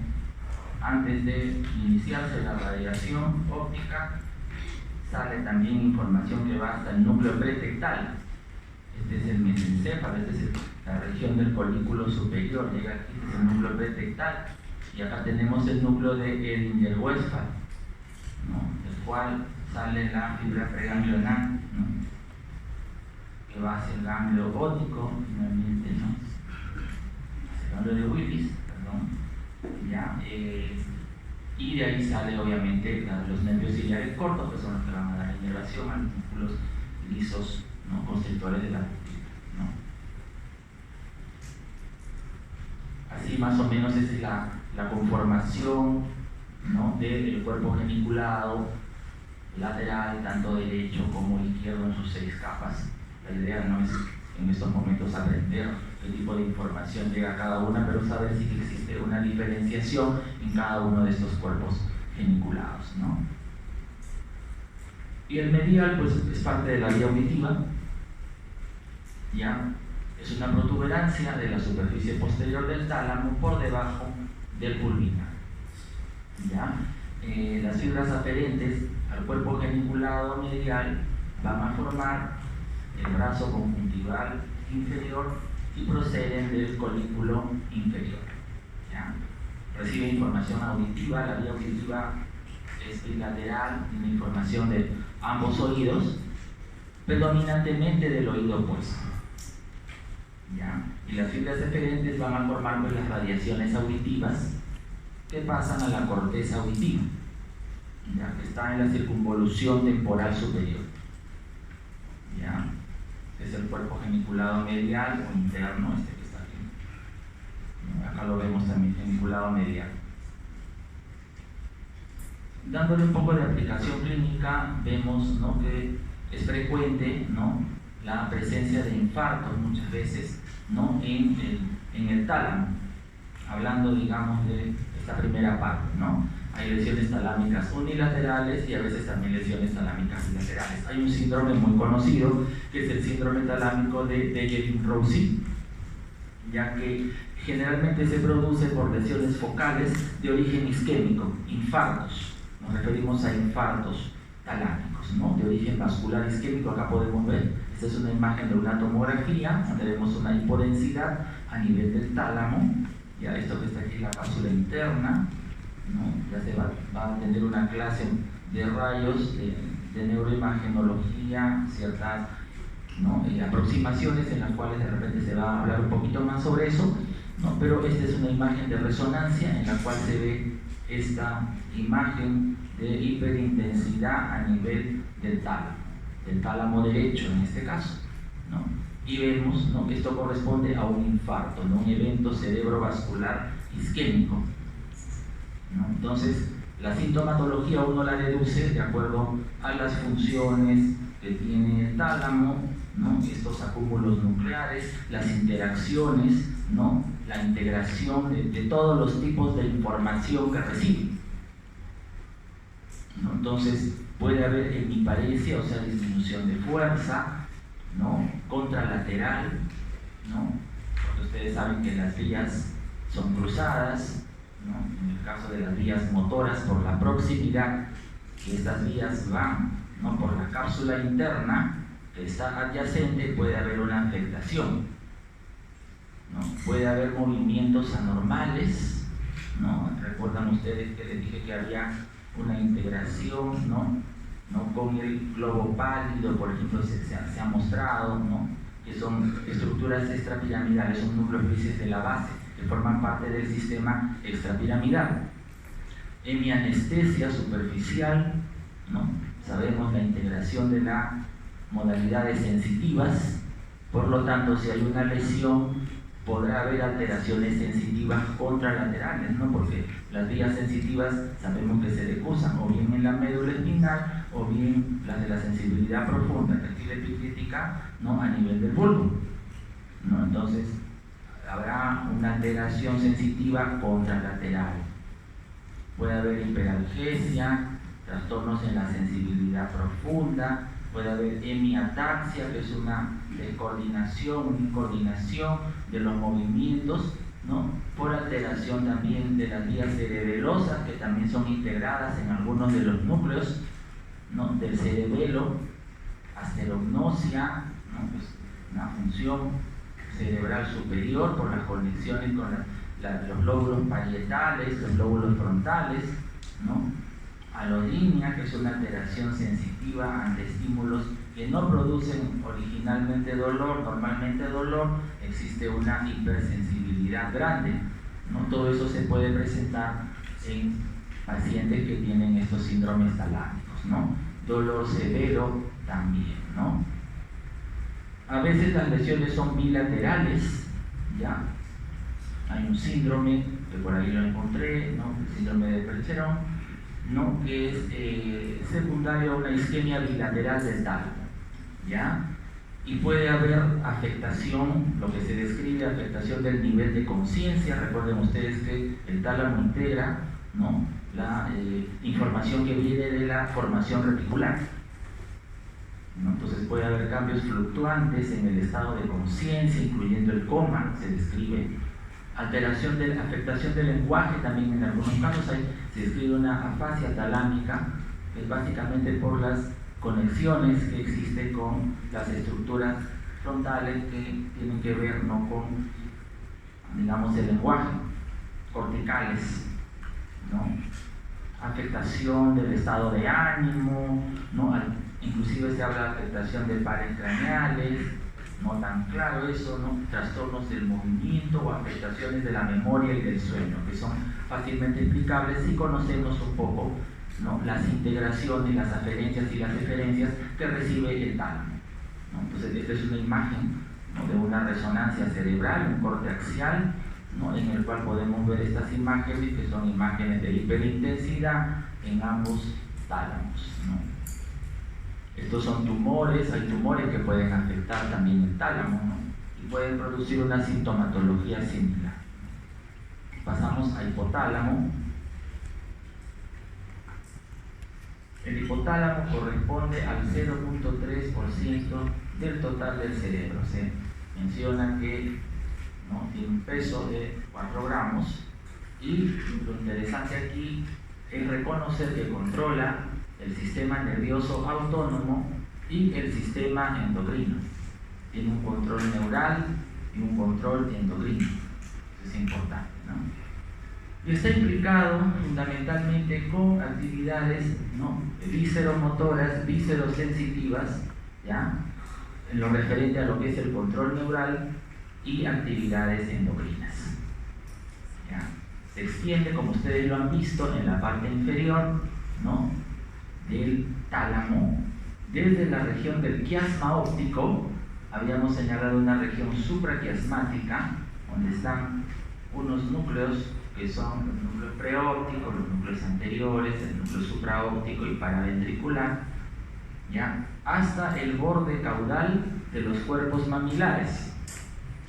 antes de iniciarse la radiación óptica sale también información que va hasta el núcleo pretectal. Este es el mesencéfalo, esta es la región del colículo superior, llega aquí, este es el núcleo pretectal, y acá tenemos el núcleo de Edinger-Westphal, ¿no? Del cual sale la fibra preganglionar, ¿no? Que va hacia el ganglio óptico, finalmente, ¿no? Hacia el ganglio de Willis, perdón. ¿Ya? Y de ahí sale obviamente los nervios ciliares cortos, que son los que van a dar inervación a los músculos lisos, ¿no? Constrictores de la pupila, ¿no? Así más o menos esa es la conformación, ¿no? Del cuerpo geniculado lateral, tanto derecho como izquierdo, en sus 6 capas. La idea no es en estos momentos aprender qué tipo de información llega a cada una, pero saber si existe una diferenciación en cada uno de estos cuerpos geniculados, ¿no? Y el medial, pues, es parte de la vía auditiva, ¿ya? Es una protuberancia de la superficie posterior del tálamo por debajo del pulvinar, ¿ya? Las fibras aferentes al cuerpo geniculado medial van a formar el brazo conjuntival inferior y proceden del colículo inferior, ¿ya? Recibe información auditiva, la vía auditiva es bilateral, tiene información de ambos oídos, predominantemente del oído opuesto, ¿ya? Y las fibras eferentes van a formar, pues, las radiaciones auditivas que pasan a la corteza auditiva, ¿ya? Que está en la circunvolución temporal superior, ¿ya? Es el cuerpo geniculado medial o interno, este que está aquí. Acá lo vemos también, geniculado medial. Dándole un poco de aplicación clínica, vemos, ¿no? Que es frecuente, ¿no? La presencia de infartos muchas veces, ¿no? En el tálamo, hablando, digamos, de esta primera parte, ¿no? Hay lesiones talámicas unilaterales y a veces también lesiones talámicas bilaterales. Hay un síndrome muy conocido que es el síndrome talámico de Dejerine-Roussy, ya que generalmente se produce por lesiones focales de origen isquémico, infartos. Nos referimos a infartos talámicos, ¿no? De origen vascular isquémico. Acá podemos ver, esta es una imagen de una tomografía donde vemos una hipodensidad a nivel del tálamo. Ya esto que está aquí es la cápsula interna, ¿no? Ya se va a tener una clase de rayos de neuroimagenología, ciertas, ¿no? Aproximaciones en las cuales de repente se va a hablar un poquito más sobre eso, ¿no? Pero esta es una imagen de resonancia en la cual se ve esta imagen de hiperintensidad a nivel del tálamo derecho en este caso, ¿no? y vemos, ¿no?, que esto corresponde a un infarto, ¿no?, un evento cerebrovascular isquémico, ¿no? Entonces, la sintomatología uno la deduce de acuerdo a las funciones que tiene el tálamo, ¿no?, estos acúmulos nucleares, las interacciones, ¿no?, la integración de todos los tipos de información que recibe, ¿no? Entonces, puede haber hemiparesia, o sea, disminución de fuerza, ¿no?, contralateral, ¿no?, porque ustedes saben que las vías son cruzadas, ¿no?, en el caso de las vías motoras, por la proximidad que estas vías van, ¿no?, por la cápsula interna que está adyacente, puede haber una afectación, ¿no? Puede haber movimientos anormales, ¿no? Recuerdan ustedes que les dije que había una integración, ¿no?, con el globo pálido, por ejemplo, se ha mostrado, ¿no?, que son estructuras extrapiramidales, son nucleoficies de la base que forman parte del sistema extrapiramidal. Hemianestesia superficial, ¿no? Sabemos la integración de las modalidades sensitivas, por lo tanto, si hay una lesión, podrá haber alteraciones sensitivas contralaterales, ¿no?, porque las vías sensitivas sabemos que se decusan o bien en la médula espinal o bien las de la sensibilidad profunda, táctil epicrítica, ¿no?, a nivel del bulbo, ¿no? Entonces, habrá una alteración sensitiva contralateral. Puede haber hiperalgesia, trastornos en la sensibilidad profunda, puede haber hemiataxia, que es una descoordinación, una incoordinación de los movimientos, ¿no?, por alteración también de las vías cerebelosas, que también son integradas en algunos de los núcleos, ¿no?, del cerebelo, asterognosia, ¿no?, pues una función cerebral superior por las conexiones con los lóbulos parietales, los lóbulos frontales, ¿no?, alodinia, que es una alteración sensitiva ante estímulos que no producen originalmente dolor, normalmente dolor, existe una hipersensibilidad grande, ¿no? Todo eso se puede presentar en pacientes que tienen estos síndromes talámicos, ¿no? Dolor severo también, ¿no? A veces las lesiones son bilaterales, ¿ya? Hay un síndrome, que por ahí lo encontré, ¿no?, el síndrome de Percheron, ¿no?, que es secundario a una isquemia bilateral del tálamo, ¿ya? Y puede haber afectación, lo que se describe, afectación del nivel de conciencia. Recuerden ustedes que el tálamo integra, ¿no?, la información que viene de la formación reticular, ¿no? Entonces puede haber cambios fluctuantes en el estado de conciencia, incluyendo el coma, se describe. Afectación del lenguaje también en algunos casos se describe una afasia talámica, que es básicamente por las conexiones que existen con las estructuras frontales que tienen que ver, ¿no?, con, digamos, el lenguaje, corticales, ¿no? Afectación del estado de ánimo, ¿no? Inclusive se habla de afectación de pares craneales, no tan claro eso, ¿no? Trastornos del movimiento o afectaciones de la memoria y del sueño, que son fácilmente explicables si conocemos un poco, ¿no?, las integraciones, las aferencias y las deferencias que recibe el tálamo, ¿no? Entonces, esta es una imagen, ¿no?, de una resonancia cerebral, un corte axial, ¿no?, en el cual podemos ver estas imágenes, que son imágenes de hiperintensidad en ambos tálamos, ¿no? Estos son tumores, hay tumores que pueden afectar también el tálamo, ¿no?, y pueden producir una sintomatología similar. Pasamos a hipotálamo. El hipotálamo corresponde al 0.3% del total del cerebro. Se menciona que, ¿no?, tiene un peso de 4 gramos y lo interesante aquí es reconocer que controla el sistema nervioso autónomo y el sistema endocrino. Tiene un control neural y un control endocrino. Eso es importante, ¿no? Y está implicado fundamentalmente con actividades, ¿no?, visceromotoras, viscerosensitivas, ¿ya?, en lo referente a lo que es el control neural y actividades endocrinas, ¿ya? Se extiende, como ustedes lo han visto, en la parte inferior, ¿no?, del tálamo, desde la región del quiasma óptico, habíamos señalado una región supraquiasmática, donde están unos núcleos que son los núcleos preópticos, los núcleos anteriores, el núcleo supraóptico y paraventricular, ¿ya? Hasta el borde caudal de los cuerpos mamilares,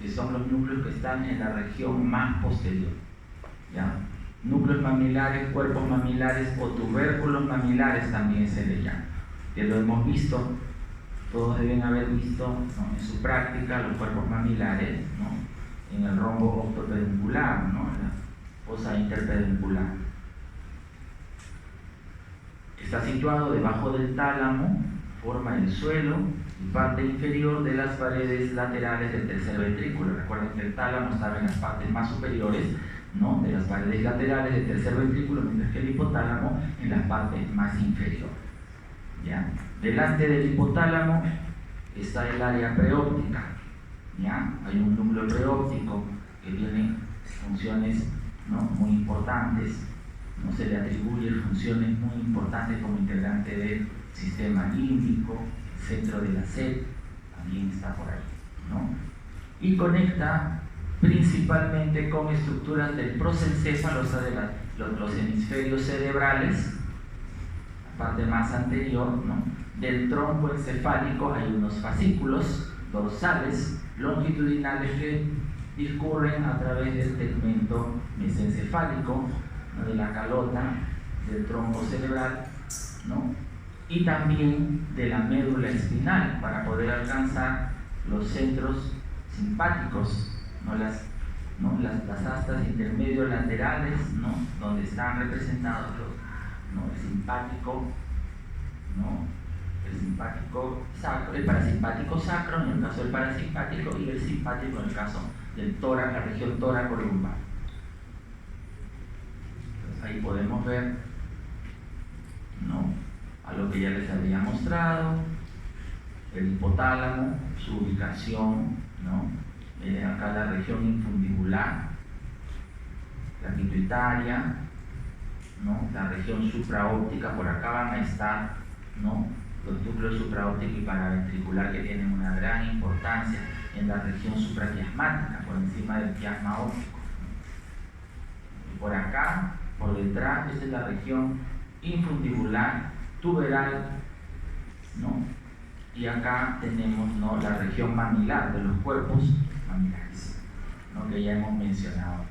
que son los núcleos que están en la región más posterior, ¿ya? Núcleos mamilares, cuerpos mamilares o tubérculos mamilares también se le llama, que lo hemos visto, todos deben haber visto, ¿no?, en su práctica los cuerpos mamilares, ¿no?, en el rombo octopeduncular, ¿no?, en la fosa interpeduncular. Está situado debajo del tálamo, forma el suelo y parte inferior de las paredes laterales del tercer ventrículo. Recuerden que el tálamo estaba en las partes más superiores, ¿no?, de las paredes laterales del tercer ventrículo, mientras que el hipotálamo en las partes más inferiores, ¿ya? Delante del hipotálamo está el área preóptica, ¿ya? Hay un núcleo preóptico que tiene funciones, ¿no?, muy importantes, ¿no? Se le atribuye funciones muy importantes como integrante del sistema límbico, el centro de la sed, también está por ahí, ¿no? Y conecta principalmente con estructuras del prosencéfalo, o sea, de los hemisferios cerebrales, la parte más anterior, ¿no?, del tronco encefálico. Hay unos fascículos dorsales longitudinales que discurren a través del tegmento mesencefálico, ¿no?, de la calota del tronco cerebral, ¿no?, y también de la médula espinal para poder alcanzar los centros simpáticos, ¿no?, las astas intermedios laterales, ¿no?, donde están representados los, ¿no?, el simpático, ¿no?, el simpático sacro, el parasimpático sacro en el caso del parasimpático, y el simpático en el caso del tórax, la región tóraco-lumbar. Entonces ahí podemos ver, ¿no?, a lo que ya les había mostrado, el hipotálamo, su ubicación, ¿no? Acá la región infundibular, la pituitaria, ¿no?, la región supraóptica. Por acá van a estar, ¿no?, los núcleos supraóptico y paraventricular, que tienen una gran importancia en la región supraquiasmática, por encima del quiasma óptico. Y por acá, por detrás, esta es la región infundibular, tuberal, ¿no? Y acá tenemos, ¿no?, la región mamilar, de los cuerpos mamilares, ¿no?, que ya hemos mencionado,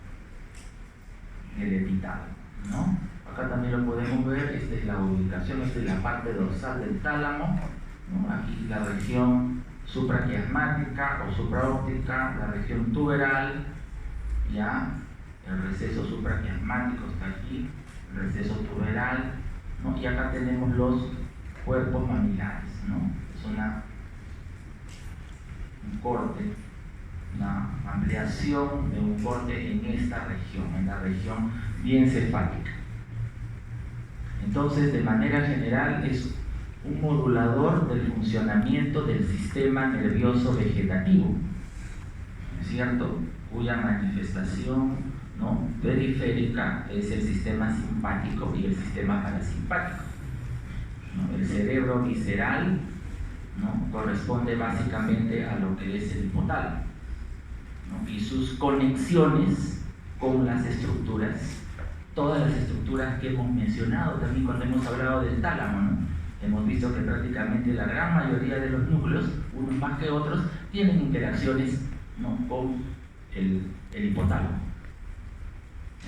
el epitálamo, ¿no? Acá también lo podemos ver. Esta es la ubicación, esta es la parte dorsal del tálamo, ¿no? Aquí la región supraquiasmática o supraóptica, la región tuberal, ya, el receso supraquiasmático está aquí, el receso tuberal, ¿no? Y acá tenemos los cuerpos mamilares, ¿no? Es un corte, una ampliación de un corte en esta región, en la región diencefálica. Entonces, de manera general, es un modulador del funcionamiento del sistema nervioso vegetativo, ¿no es cierto?, cuya manifestación, ¿no?, periférica es el sistema simpático y el sistema parasimpático, ¿no? El cerebro visceral, ¿no?, corresponde básicamente a lo que es el hipotálamo, ¿no?, y sus conexiones con las estructuras, todas las estructuras que hemos mencionado también cuando hemos hablado del tálamo, ¿no? Hemos visto que prácticamente la gran mayoría de los núcleos, unos más que otros, tienen interacciones, ¿no?, con el hipotálamo.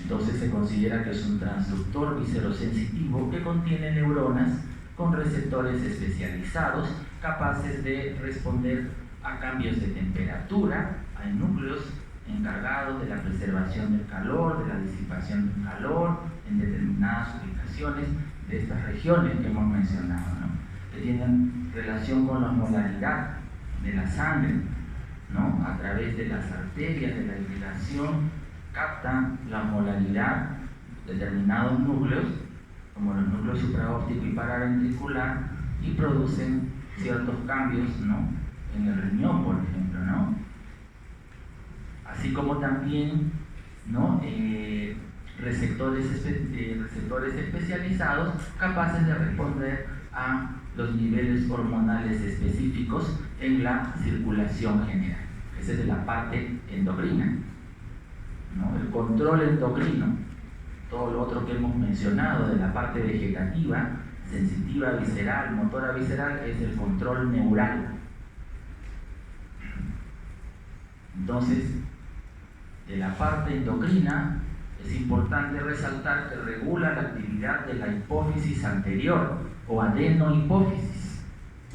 Entonces se considera que es un transductor viscerosensitivo que contiene neuronas con receptores especializados capaces de responder a cambios de temperatura. Hay núcleos encargados de la preservación del calor, de la disipación del calor en determinadas ubicaciones de estas regiones que hemos mencionado, ¿no?, que tienen relación con la osmolaridad de la sangre, ¿no?, a través de las arterias de la irrigación captan la osmolaridad de determinados núcleos, como los núcleos supraóptico y paraventricular, y producen ciertos cambios, ¿no?, en el riñón, por ejemplo, ¿no?, así como también, ¿no?, receptores especializados capaces de responder a los niveles hormonales específicos en la circulación general. Esa es la parte endocrina, ¿no? El control endocrino, todo lo otro que hemos mencionado de la parte vegetativa, sensitiva visceral, motora visceral, es el control neural. Entonces, de la parte endocrina es importante resaltar que regula la actividad de la hipófisis anterior o adenohipófisis,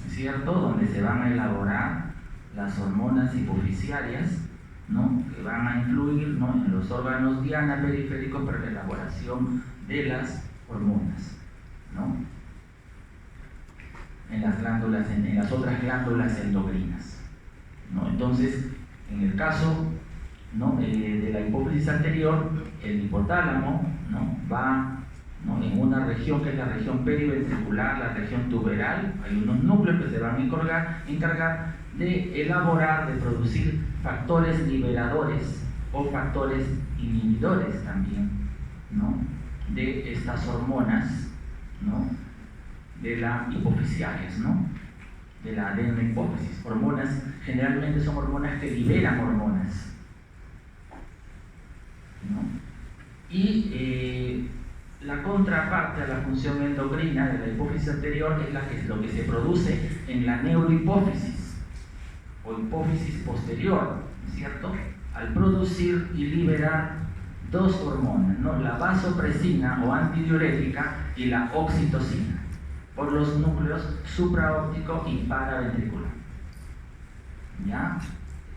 ¿es cierto? Donde se van a elaborar las hormonas hipofisiarias, ¿no? Que van a influir, ¿no?, en los órganos diana periféricos para la elaboración de las hormonas, ¿no?, en las glándulas, en las otras glándulas endocrinas, ¿no? Entonces, en el caso, ¿no?, de la hipófisis anterior, el hipotálamo, ¿no?, va, ¿no?, en una región que es la región periventricular, la región tuberal. Hay unos núcleos que se van a encargar de elaborar, de producir factores liberadores o factores inhibidores también, ¿no?, de estas hormonas, ¿no?, de las hipofisiarias, ¿no?, de la adenohipófisis. Hormonas, generalmente son hormonas que liberan hormonas, ¿no? Y la contraparte a la función endocrina de la hipófisis anterior es lo que se produce en la neurohipófisis o hipófisis posterior, ¿cierto? Al producir y liberar dos hormonas, ¿no?, la vasopresina o antidiurética y la oxitocina, por los núcleos supraóptico y paraventricular. ¿Ya?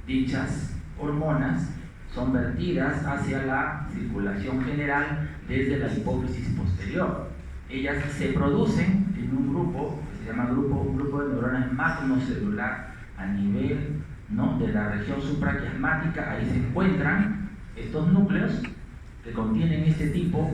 Dichas hormonas son vertidas hacia la circulación general desde la hipófisis posterior. Ellas se producen en un grupo que se llama un grupo de neuronas magnocelular a nivel, ¿no?, de la región supraquiasmática. Ahí se encuentran estos núcleos que contienen este tipo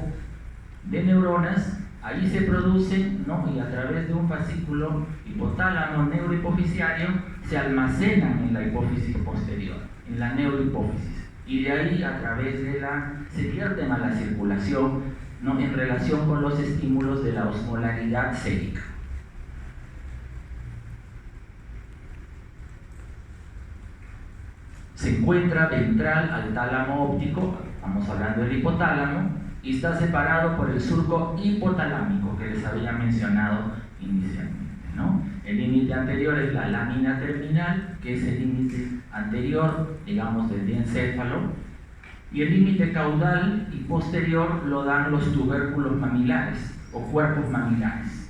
de neuronas. Ahí se producen, ¿no?, y a través de un fascículo hipotálamo neurohipofisiario se almacenan en la hipófisis posterior, en la neurohipófisis. Y de ahí, a través de se vierten a la circulación, ¿no?, en relación con los estímulos de la osmolaridad sérica. Se encuentra ventral al tálamo óptico, estamos hablando del hipotálamo, y está separado por el surco hipotalámico que les había mencionado inicialmente, ¿no? El límite anterior es la lámina terminal, que es el límite anterior, digamos, del diencéfalo, y el límite caudal y posterior lo dan los tubérculos mamilares o cuerpos mamilares.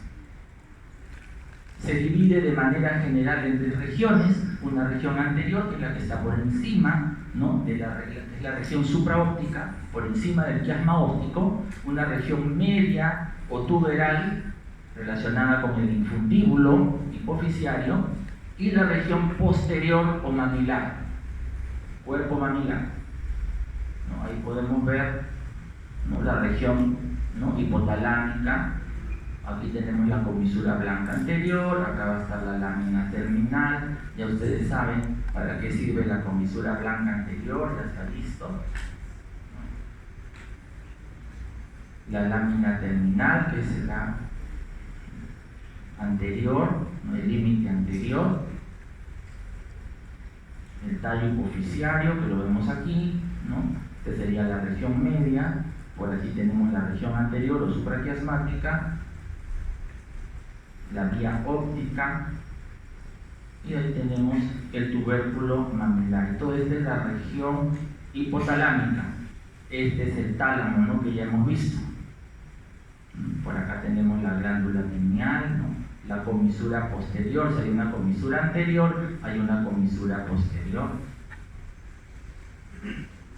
Se divide de manera general en tres regiones: una región anterior, que es la que está por encima, ¿no?, de la región supraóptica, por encima del quiasma óptico; una región media o tuberal relacionada con el infundíbulo hipofisiario; y la región posterior o mamilar, cuerpo mamilar, ¿no? Ahí podemos ver, ¿no?, la región, ¿no?, hipotalámica. Aquí tenemos la comisura blanca anterior, acá va a estar la lámina terminal. Ya ustedes saben para qué sirve la comisura blanca anterior, ya está visto. La lámina terminal, que es la anterior, el límite anterior. El tallo hipofisiario, que lo vemos aquí, ¿no? Esta sería la región media. Por aquí tenemos la región anterior o supraquiasmática, la vía óptica, y ahí tenemos el tubérculo mamilar. Entonces, esta es la región hipotalámica. Este es el tálamo, ¿no?, que ya hemos visto. Por acá tenemos la glándula pineal, ¿no?, la comisura posterior. Si hay una comisura anterior, hay una comisura posterior,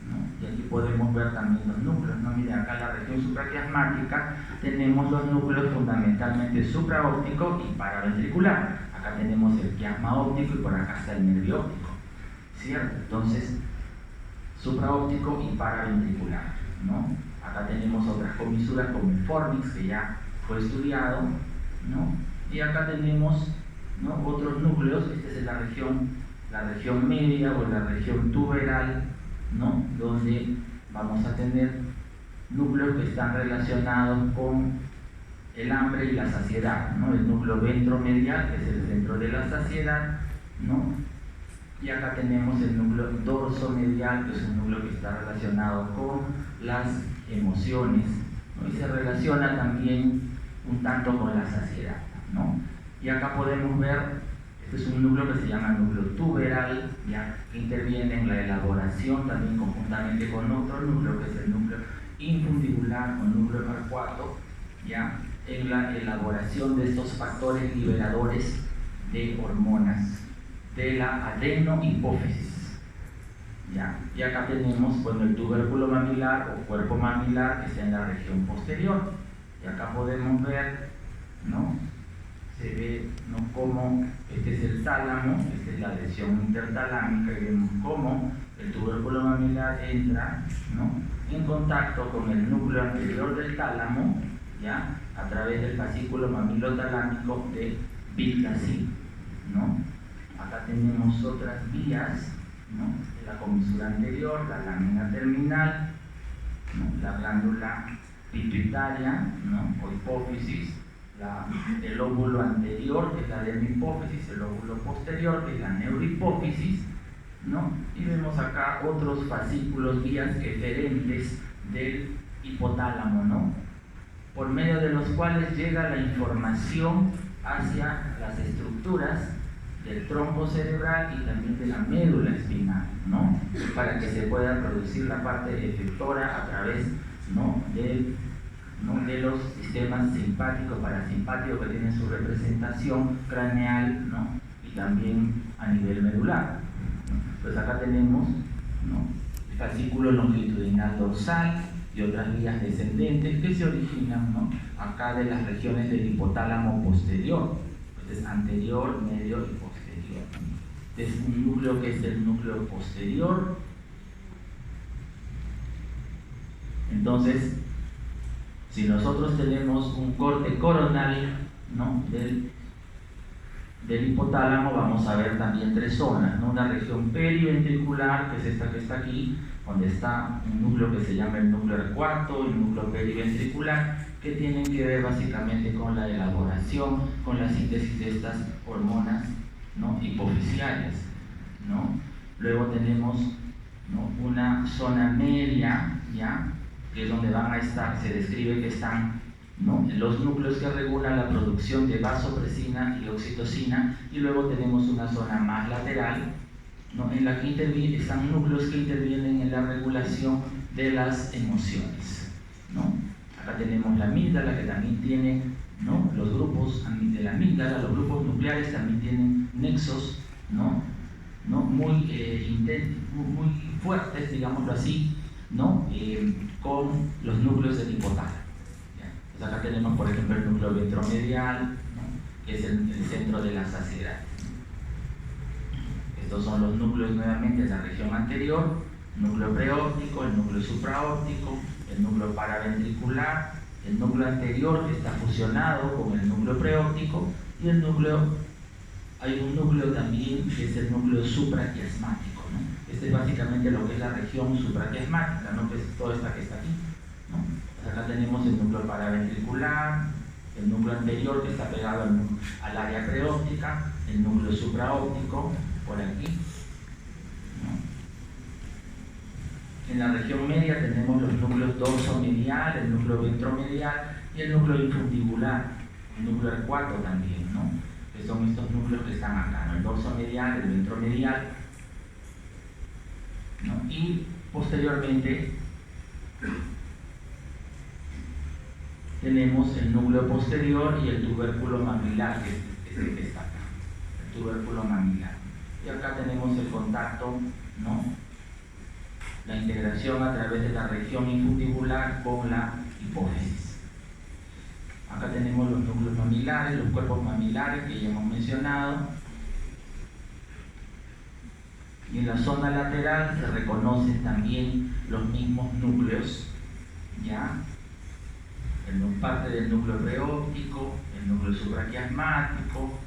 ¿no? Y aquí podemos ver también los núcleos, ¿no? Miren, acá en la región supraquiasmática tenemos los núcleos fundamentalmente supraóptico y paraventricular. Acá tenemos el quiasma óptico y por acá está el nervio óptico, ¿cierto? Entonces, supraóptico y paraventricular, ¿no? Acá tenemos otras comisuras como el fornix, que ya fue estudiado, ¿no? Y acá tenemos, ¿no?, otros núcleos. Esta es la región media o la región tuberal, ¿no?, donde vamos a tener núcleos que están relacionados con el hambre y la saciedad, ¿no? El núcleo ventromedial, que es el centro de la saciedad, ¿no? Y acá tenemos el núcleo dorsomedial, que es un núcleo que está relacionado con las emociones, ¿no? Y se relaciona también un tanto con la saciedad, ¿no? Y acá podemos ver, este es un núcleo que se llama núcleo tuberal, ¿ya? Que interviene en la elaboración también conjuntamente con otro núcleo, que es el núcleo infundibular o núcleo arcuato, ¿ya? En la elaboración de estos factores liberadores de hormonas de la adenohipófisis, ¿ya? Y acá tenemos, bueno, el tubérculo mamilar o cuerpo mamilar, que está en la región posterior. Y acá podemos ver, ¿no? Se ve, ¿no?, cómo este es el tálamo, esta es la lesión intertalámica, y vemos cómo el tubérculo mamilar entra, ¿no?, en contacto con el núcleo anterior del tálamo, ¿ya?, a través del fascículo mamilotalámico de Wittgenstein, ¿no? Acá tenemos otras vías, ¿no?, la comisura anterior, la lámina terminal, ¿no?, la glándula pituitaria, ¿no?, o hipófisis, el lóbulo anterior, que es la adenohipófisis, el lóbulo posterior, que es la neurohipófisis, ¿no? Y vemos acá otros fascículos, vías eferentes del hipotálamo, ¿no?, por medio de los cuales llega la información hacia las estructuras del tronco cerebral y también de la médula espinal, ¿no?, para que se pueda producir la parte efectora a través, ¿no?, de los sistemas simpático, parasimpático, que tienen su representación craneal, ¿no?, y también a nivel medular, ¿no? Pues acá tenemos, ¿no?, el fascículo longitudinal dorsal y otras vías descendentes que se originan, ¿no?, acá de las regiones del hipotálamo posterior. Pues es anterior, medio y posterior. Es un núcleo que es el núcleo posterior. Entonces, si nosotros tenemos un corte coronal, ¿no?, del hipotálamo, vamos a ver también tres zonas, ¿no? Una región periventricular, que es esta que está aquí, donde está un núcleo que se llama el núcleo arcuato, el núcleo periventricular, que tienen que ver básicamente con la elaboración, con la síntesis de estas hormonas, ¿no?, hipofisiales, ¿no? Luego tenemos, ¿no?, una zona media, ¿ya?, que es donde van a estar, se describe que están, ¿no?, los núcleos que regulan la producción de vasopresina y oxitocina, y luego tenemos una zona más lateral, ¿no?, en la que están núcleos que intervienen en la regulación de las emociones, ¿no? Acá tenemos la amígdala, que también tiene, ¿no?, los grupos de la amígdala, los grupos nucleares también tienen nexos, ¿no?, muy fuertes, digámoslo así, ¿no?, con los núcleos del hipotálamo. Pues acá tenemos, por ejemplo, el núcleo ventromedial, ¿no?, que es el centro de la saciedad. Estos son los núcleos nuevamente de la región anterior: núcleo preóptico, el núcleo supraóptico, el núcleo paraventricular, el núcleo anterior que está fusionado con el núcleo preóptico, y hay un núcleo también que es el núcleo supraquiasmático, ¿no? Este es básicamente lo que es la región supraquiasmática, ¿no?, que es toda esta que está aquí, ¿no? Pues acá tenemos el núcleo paraventricular, el núcleo anterior que está pegado al área preóptica, el núcleo supraóptico por aquí, ¿no? En la región media tenemos los núcleos dorsomedial, el núcleo ventromedial y el núcleo infundibular, el núcleo arcuato también, ¿no?, que son estos núcleos que están acá, ¿no?, el dorsomedial, el ventromedial, ¿no? Y posteriormente tenemos el núcleo posterior y el tubérculo mamilar, que es el que está acá, el tubérculo mamilar. Y acá tenemos el contacto, ¿no?, la integración a través de la región infundibular con la hipófisis. Acá tenemos los núcleos mamilares, los cuerpos mamilares que ya hemos mencionado. Y en la zona lateral se reconocen también los mismos núcleos, ¿ya? Parte del núcleo preóptico, el núcleo supraquiasmático,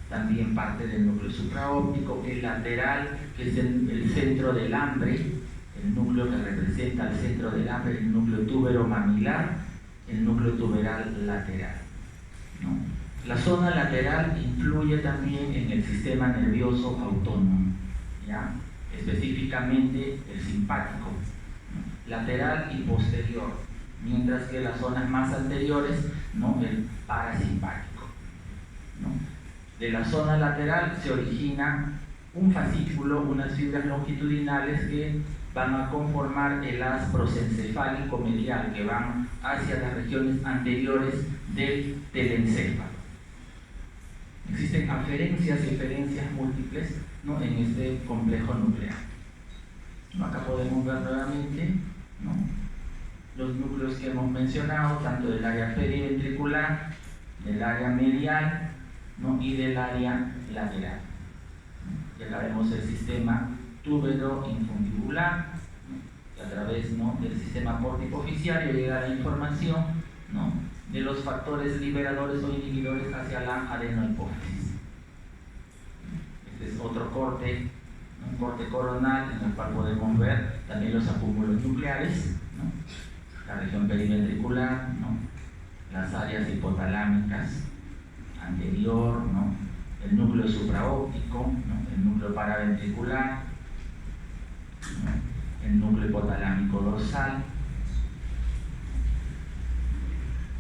también parte del núcleo supraóptico, el lateral, que es el centro del hambre, el núcleo que representa el centro del hambre, el núcleo tuberomamilar, el núcleo tuberal lateral, ¿no? La zona lateral influye también en el sistema nervioso autónomo, ¿ya? Específicamente el simpático, ¿no? Lateral y posterior, mientras que las zonas más anteriores, ¿no? El parasimpático, ¿no? De la zona lateral se origina un fascículo, unas fibras longitudinales que van a conformar el haz prosencefálico medial, que van hacia las regiones anteriores del telencéfalo. Existen aferencias y eferencias múltiples, ¿no? En este complejo nuclear. Acá podemos ver nuevamente, ¿no? Los núcleos que hemos mencionado, tanto del área periventricular, del área medial, ¿no? Y del área lateral. Y acá vemos el sistema túbero-infundibular, ¿no? Que a través, ¿no? del sistema porto-hipofisiario llega la información, ¿no? de los factores liberadores o inhibidores hacia la adenohipófisis. Este es otro corte, un corte coronal en el cual podemos ver también los acúmulos nucleares, ¿no? La región periventricular, ¿no? Las áreas hipotalámicas anterior, ¿no? El núcleo supraóptico, ¿no? El núcleo paraventricular, ¿no? El núcleo hipotalámico dorsal,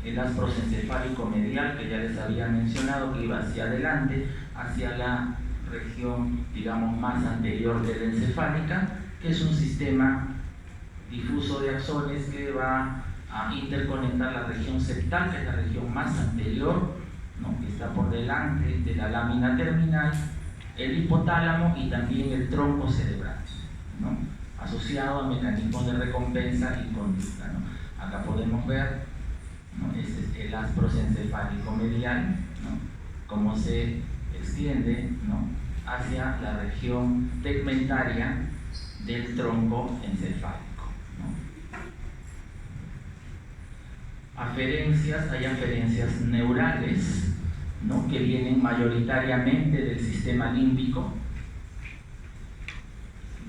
el haz prosencefálico medial, que ya les había mencionado, que iba hacia adelante, hacia la región, digamos, más anterior de la encefálica, que es un sistema difuso de axones que va a interconectar la región septal, que es la región más anterior, ¿no? que está por delante de la lámina terminal, el hipotálamo y también el tronco cerebral, ¿no? asociado a mecanismos de recompensa y conducta, ¿no? Acá podemos ver, ¿no? Este es el haz prosencefálico medial, ¿no? cómo se extiende, ¿no? hacia la región tegmentaria del tronco encefálico, ¿no? Aferencias, hay aferencias neurales, ¿no? que vienen mayoritariamente del sistema límbico,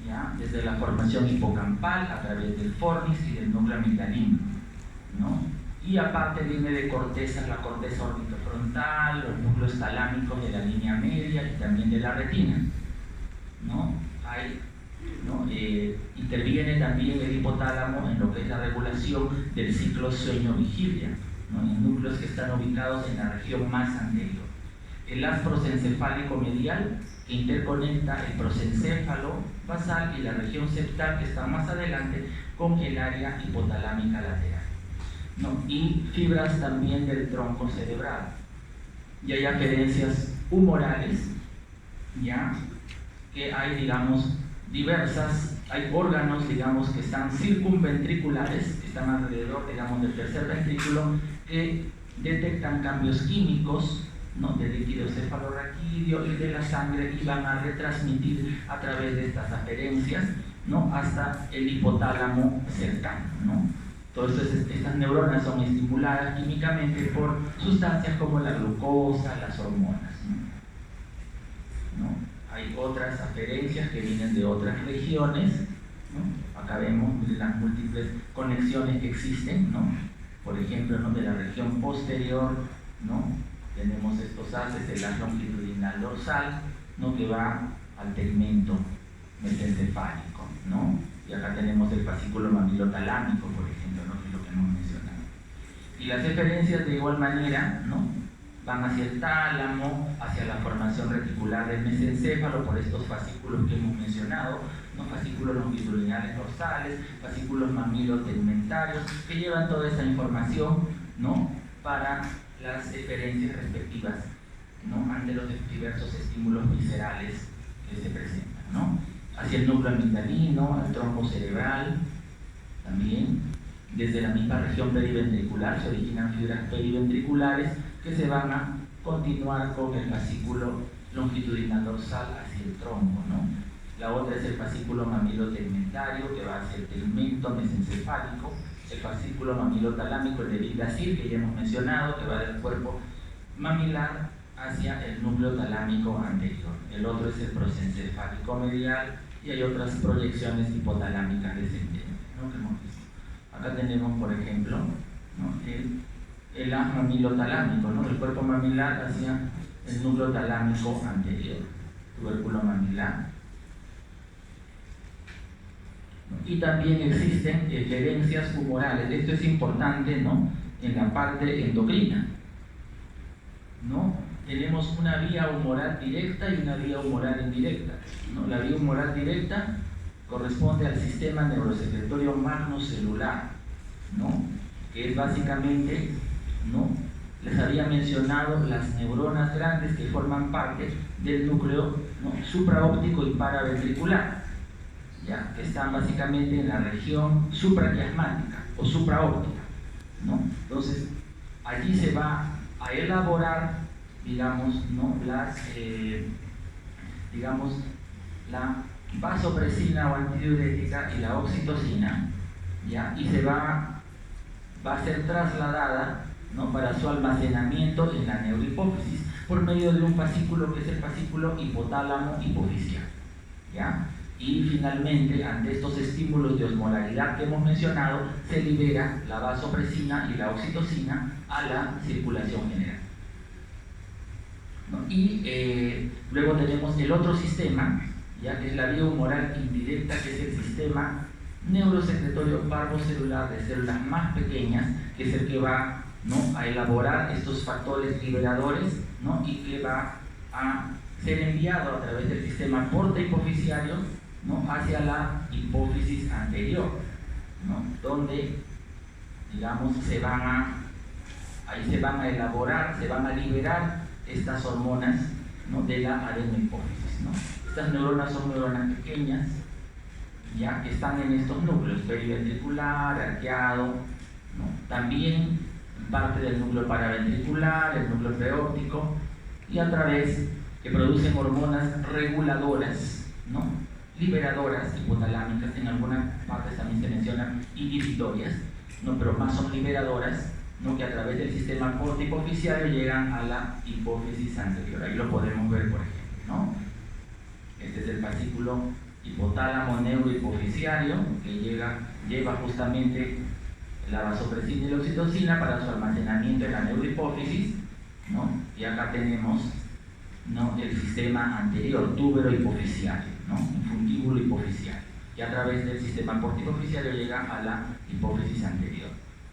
¿ya? desde la formación hipocampal a través del fornis y del núcleo amigdalino, ¿no? Y aparte viene de corteza, la corteza orbitofrontal, los núcleos talámicos de la línea media y también de la retina, ¿no? Hay, ¿no? Interviene también el hipotálamo en lo que es la regulación del ciclo sueño-vigilia, ¿no? en núcleos que están ubicados en la región más anterior. El haz prosencefálico medial, que interconecta el prosencéfalo basal y la región septal, que está más adelante, con el área hipotalámica lateral, ¿no? y fibras también del tronco cerebral. Y hay aferencias humorales, ¿ya? que hay, digamos, diversas, hay órganos, digamos, que están circunventriculares, que están alrededor, digamos, del tercer ventrículo, que detectan cambios químicos, ¿no? del líquido cefalorraquídeo y de la sangre, y van a retransmitir a través de estas aferencias, ¿no? hasta el hipotálamo cercano, ¿no? Entonces, estas neuronas son estimuladas químicamente por sustancias como la glucosa, las hormonas, ¿no? Hay otras aferencias que vienen de otras regiones, ¿no? Acá vemos las múltiples conexiones que existen, ¿no? Por ejemplo, ¿no? de la región posterior, ¿no? tenemos estos haces, el haz longitudinal dorsal, ¿no? que va al tegmento mesencefálico, ¿no? Y acá tenemos el fascículo mamilotalámico, por ejemplo, ¿no? que es lo que hemos mencionado. Y las eferencias de igual manera, ¿no? van hacia el tálamo, hacia la formación reticular del mesencéfalo por estos fascículos que hemos mencionado, ¿no? fascículos longitudinales dorsales, fascículos mamilotegmentarios, que llevan toda esta información, ¿no? para las eferencias respectivas, ¿no? ante los diversos estímulos viscerales que se presentan, ¿no? hacia el núcleo amigdalino, al tronco cerebral, también desde la misma región periventricular se originan fibras periventriculares que se van a continuar con el fascículo longitudinal dorsal hacia el tronco, ¿no? La otra es el fascículo mamilotegmentario que va hacia el tegmento mesencefálico, el fascículo mamilotalámico, el de Big-Dacil, que ya hemos mencionado, que va del cuerpo mamilar hacia el núcleo talámico anterior. El otro es el prosencefálico medial y hay otras proyecciones hipotalámicas descendentes, ¿no? que hemos visto. Acá tenemos, por ejemplo, ¿no? el el mamilotalámico, ¿no? El cuerpo mamilar hacia el núcleo talámico anterior, tubérculo mamilar. Y también existen gerencias humorales. Esto es importante, ¿no?, en la parte endocrina, ¿no? Tenemos una vía humoral directa y una vía humoral indirecta, ¿no? La vía humoral directa corresponde al sistema neurosecretorio magnocelular, ¿no?, que es básicamente, ¿no?, les había mencionado las neuronas grandes que forman parte del núcleo, ¿no?, supraóptico y paraventricular, ¿ya?, que están básicamente en la región supraquiasmática o supraóptica, ¿no? Entonces, allí se va a elaborar, digamos, ¿no?, la vasopresina o antidiurética y la oxitocina, ¿ya?, y se va a ser trasladada, ¿no?, para su almacenamiento en la neurohipófisis por medio de un fascículo que es el fascículo hipotálamo hipoficial, ¿ya? Y finalmente, ante estos estímulos de osmolaridad que hemos mencionado, se libera la vasopresina y la oxitocina a la circulación general, ¿no? Y luego tenemos el otro sistema, ya que es la vía humoral indirecta, que es el sistema neurosecretorio parvocelular de células más pequeñas, que es el que va, ¿no?, a elaborar estos factores liberadores, ¿no?, y que va a ser enviado a través del sistema porta-hipofisiario, ¿no?, hacia la hipófisis anterior, ¿no?, donde, digamos, ahí se van a elaborar, se van a liberar estas hormonas, ¿no?, de la adenohipófisis, ¿no? Estas neuronas son neuronas pequeñas, ya que están en estos núcleos, periventricular, arqueado, ¿no?, también parte del núcleo paraventricular, el núcleo preóptico, y a través que producen hormonas reguladoras, ¿no?, liberadoras hipotalámicas, en algunas partes también se mencionan inhibitorias, ¿no?, pero más son liberadoras, ¿no?, que a través del sistema porta-hipofisiario llegan a la hipófisis anterior. Ahí lo podemos ver, por ejemplo, ¿no? Este es el fascículo hipotálamo neurohipofisiario que lleva justamente la vasopresina y la oxitocina para su almacenamiento en la neurohipófisis, ¿no? Y acá tenemos, ¿no?, el sistema anterior, túbero hipofisiario, ¿no?, infundíbulo hipofisiario, y a través del sistema porta-hipofisiario llega a la hipófisis anterior.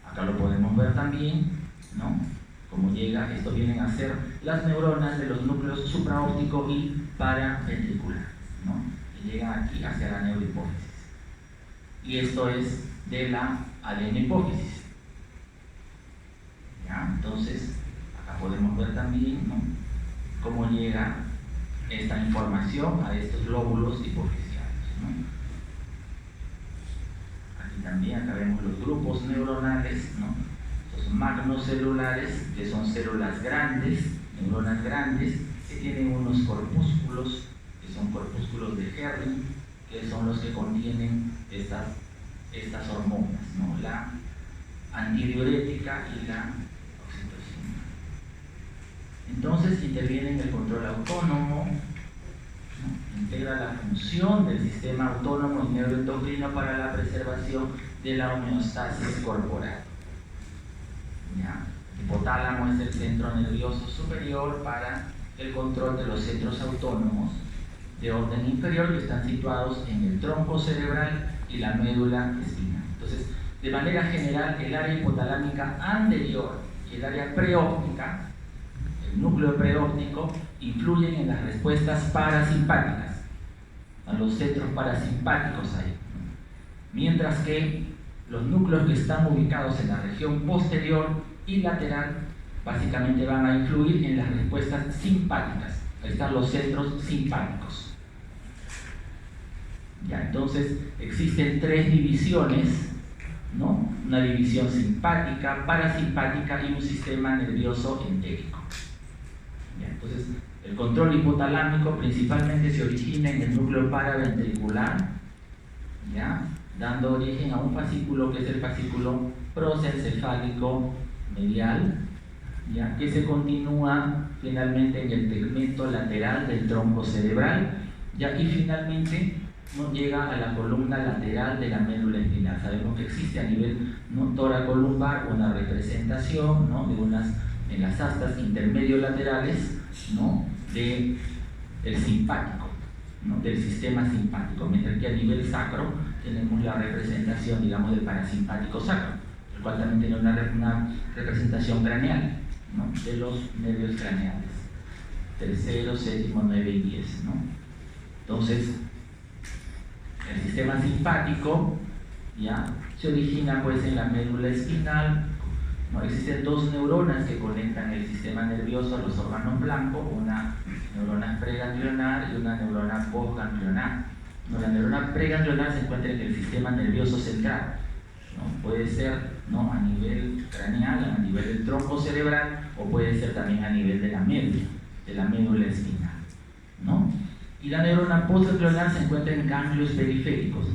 Acá lo podemos ver también, ¿no?, cómo llega. Esto vienen a ser las neuronas de los núcleos supraóptico y paraventricular, ¿no?, que llegan aquí hacia la neurohipófisis. Y esto es de la adenohipófisis, ¿ya? Entonces, acá podemos ver también, ¿no?, cómo llega esta información a estos lóbulos hipofisiales, ¿no? Aquí también, acá vemos los grupos neuronales, ¿no?, los magnocelulares, que son células grandes, neuronas grandes, que tienen unos corpúsculos, que son corpúsculos de Herring, que son los que contienen estas hormonas, ¿no?, la antidiurética y la oxitocina. Entonces interviene en el control autónomo, ¿no?, integra la función del sistema autónomo y neuroendocrino para la preservación de la homeostasis corporal. ¿Ya? El hipotálamo es el centro nervioso superior para el control de los centros autónomos de orden inferior, que están situados en el tronco cerebral y la médula espinal. Entonces, de manera general, el área hipotalámica anterior y el área preóptica, el núcleo preóptico, influyen en las respuestas parasimpáticas, a los centros parasimpáticos ahí, mientras que los núcleos que están ubicados en la región posterior y lateral básicamente van a influir en las respuestas simpáticas. Ahí están los centros simpáticos. Ya, entonces existen tres divisiones, ¿no? Una división simpática, parasimpática y un sistema nervioso entérico. Ya, entonces el control hipotalámico principalmente se origina en el núcleo paraventricular, ¿ya?, dando origen a un fascículo que es el fascículo prosencefálico medial, ¿ya?, que se continúa finalmente en el tegmento lateral del tronco cerebral, ¿ya?, y finalmente no llega a la columna lateral de la médula espinal. Sabemos que existe a nivel toracolumbar una representación, ¿no?, de en las astas intermedio laterales, ¿no?, del simpático, ¿no?, del sistema simpático, mientras que a nivel sacro tenemos la representación, digamos, del parasimpático sacro, el cual también tiene una representación craneal, ¿no?, de los nervios craneales, tercero, séptimo, 9 y 10, ¿no? Entonces, el sistema simpático ya se origina pues en la médula espinal, ¿no? Existen dos neuronas que conectan el sistema nervioso a los órganos blancos, una neurona preganglionar y una neurona postganglionar. ¿No? La neurona preganglionar se encuentra en el sistema nervioso central, ¿no? Puede ser, ¿no?, a nivel craneal, a nivel del tronco cerebral, o puede ser también a nivel de la médula espinal, ¿no? Y la neurona postganglionar se encuentra en ganglios periféricos.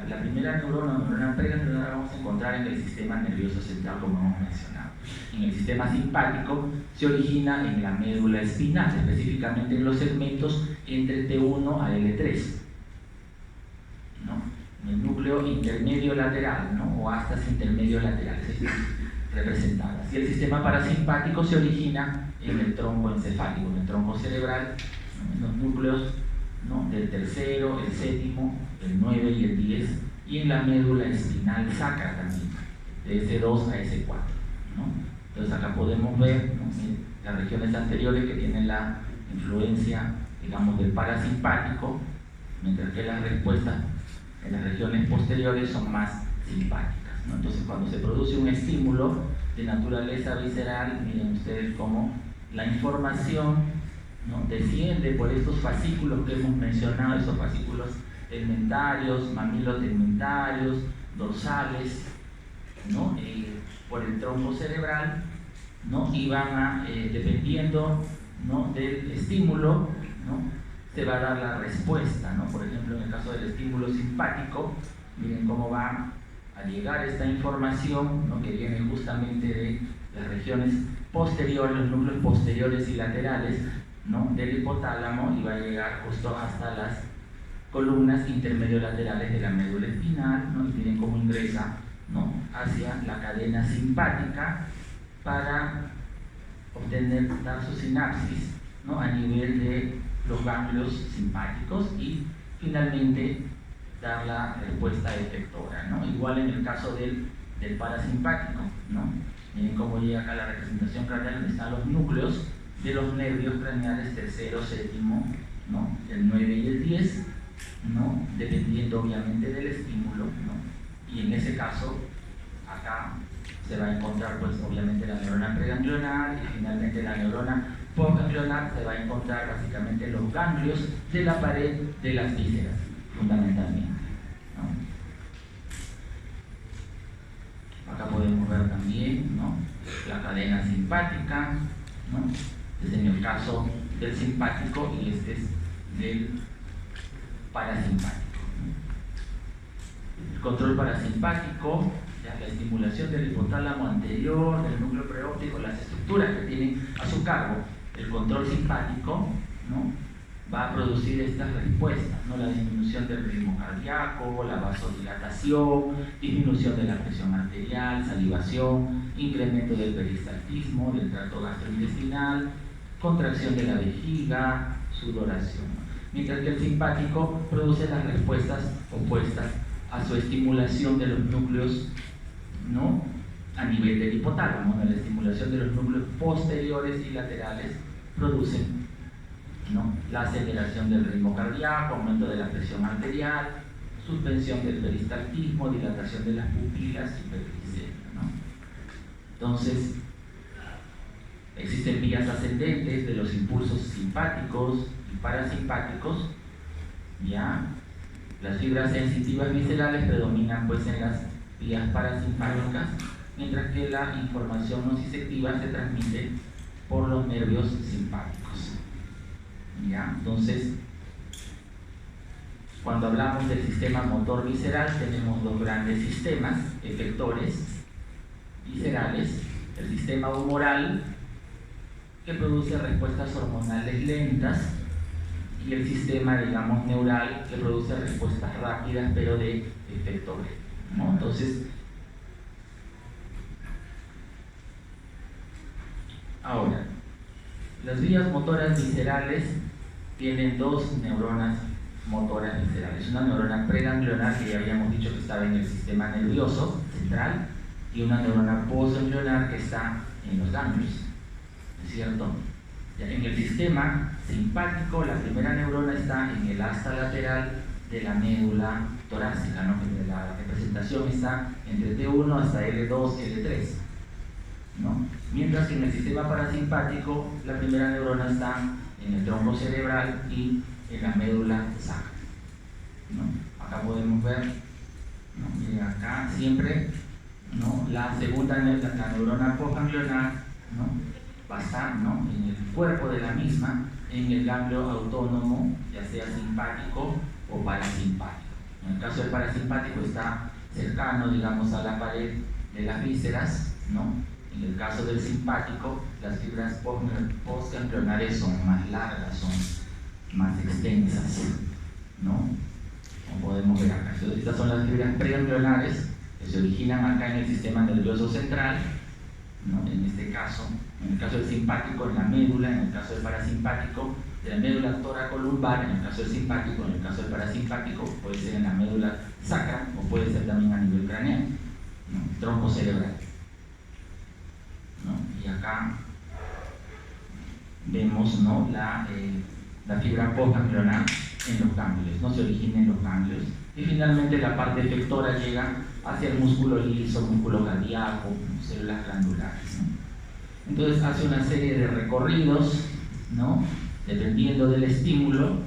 La primera neurona preganglionar, la vamos a encontrar en el sistema nervioso central, como hemos mencionado. En el sistema simpático se origina en la médula espinal, específicamente en los segmentos entre T1 a L3, ¿no?, en el núcleo intermedio lateral, ¿no?, o astas intermedio laterales representadas. Y el sistema parasimpático se origina en el tronco encefálico, en el tronco cerebral, ¿no?, en los núcleos, ¿no?, del tercero, el séptimo, el 9 y el 10, y en la médula espinal sacra también, de S2 a S4, ¿no? Entonces acá podemos ver, ¿no?, las regiones anteriores que tienen la influencia, digamos, del parasimpático, mientras que las respuestas en las regiones posteriores son más simpáticas, ¿no? Entonces cuando se produce un estímulo de naturaleza visceral, miren ustedes cómo la información, ¿no?, desciende por estos fascículos que hemos mencionado, esos fascículos tegmentarios, mamilos tegmentarios, dorsales, ¿no?, por el tronco cerebral, ¿no?, y van a, dependiendo, ¿no?, del estímulo, ¿no?, se va a dar la respuesta, ¿no? Por ejemplo, en el caso del estímulo simpático, miren cómo va a llegar esta información, ¿no?, que viene justamente de las regiones posteriores, los núcleos posteriores y laterales, ¿no?, del hipotálamo, y va a llegar justo hasta las columnas intermedio-laterales de la médula espinal, ¿no? Y miren cómo ingresa, ¿no?, hacia la cadena simpática para dar su sinapsis, ¿no?, a nivel de los ganglios simpáticos y finalmente dar la respuesta efectora, ¿no? Igual en el caso del parasimpático, ¿no? Miren cómo llega acá la representación craneal, donde están los núcleos de los nervios craneales tercero, séptimo, ¿no?, el 9 y el 10, ¿no?, dependiendo obviamente del estímulo, ¿no? Y en ese caso, acá se va a encontrar pues obviamente la neurona preganglionar y finalmente la neurona postganglionar. Se va a encontrar básicamente los ganglios de la pared de las vísceras, fundamentalmente, ¿no? Acá podemos ver también, ¿no?, la cadena simpática, ¿no? Este es en el caso del simpático y este es del parasimpático, ¿no? El control parasimpático, la estimulación del hipotálamo anterior, del núcleo preóptico, las estructuras que tienen a su cargo el control simpático, ¿no?, va a producir estas respuestas, ¿no?, la disminución del ritmo cardíaco, la vasodilatación, disminución de la presión arterial, salivación, incremento del peristaltismo, del tracto gastrointestinal, contracción de la vejiga, sudoración, ¿no? Mientras que el simpático produce las respuestas opuestas a su estimulación de los núcleos, ¿no?, a nivel del hipotálamo, ¿no? La estimulación de los núcleos posteriores y laterales producen, ¿no?, la aceleración del ritmo cardíaco, aumento de la presión arterial, suspensión del peristaltismo, dilatación de las pupilas, hiperglicemia, ¿no? Entonces, existen vías ascendentes de los impulsos simpáticos y parasimpáticos, ¿ya? Las fibras sensitivas viscerales predominan pues en las vías parasimpáticas, mientras que la información nociceptiva se transmite por los nervios simpáticos, ¿ya? Entonces, cuando hablamos del sistema motor visceral, tenemos dos grandes sistemas efectores viscerales: el sistema humoral, que produce respuestas hormonales lentas, y el sistema, digamos, neural que produce respuestas rápidas pero de efecto breve, ¿no? Entonces, ahora, las vías motoras viscerales tienen dos neuronas motoras viscerales. Una neurona preganglionar, que ya habíamos dicho que estaba en el sistema nervioso central, y una neurona postganglionar que está en los ganglios, ¿no es cierto? En el sistema simpático, la primera neurona está en el asta lateral de la médula torácica, ¿no? La representación está entre T1 hasta L2, L3, ¿no? Mientras que en el sistema parasimpático, la primera neurona está en el tronco cerebral y en la médula sacra, ¿no? Acá podemos ver, ¿no? Miren, acá siempre, ¿no? La segunda, la neurona postganglionar, ¿no? Va a estar, ¿no? En el cuerpo de la misma, en el ganglio autónomo, ya sea simpático o parasimpático. En el caso del parasimpático está cercano, digamos, a la pared de las vísceras, ¿no? En el caso del simpático, las fibras postganglionares son más largas, son más extensas, ¿no? Como podemos ver acá. Entonces, estas son las fibras preganglionares que se originan acá en el sistema nervioso central, ¿no? En este caso, en el caso del simpático, en la médula; en el caso del parasimpático, de la médula toracolumbar; en el caso del simpático; en el caso del parasimpático, puede ser en la médula sacra o puede ser también a nivel craneal, ¿no? Tronco cerebral, ¿no? Y acá vemos, ¿no? la fibra postganglionar en los ganglios, ¿no? Se origina en los ganglios. Y finalmente la parte efectora llega hacia el músculo liso, músculo cardíaco, células glandulares, ¿no? Entonces hace una serie de recorridos, ¿no? Dependiendo del estímulo.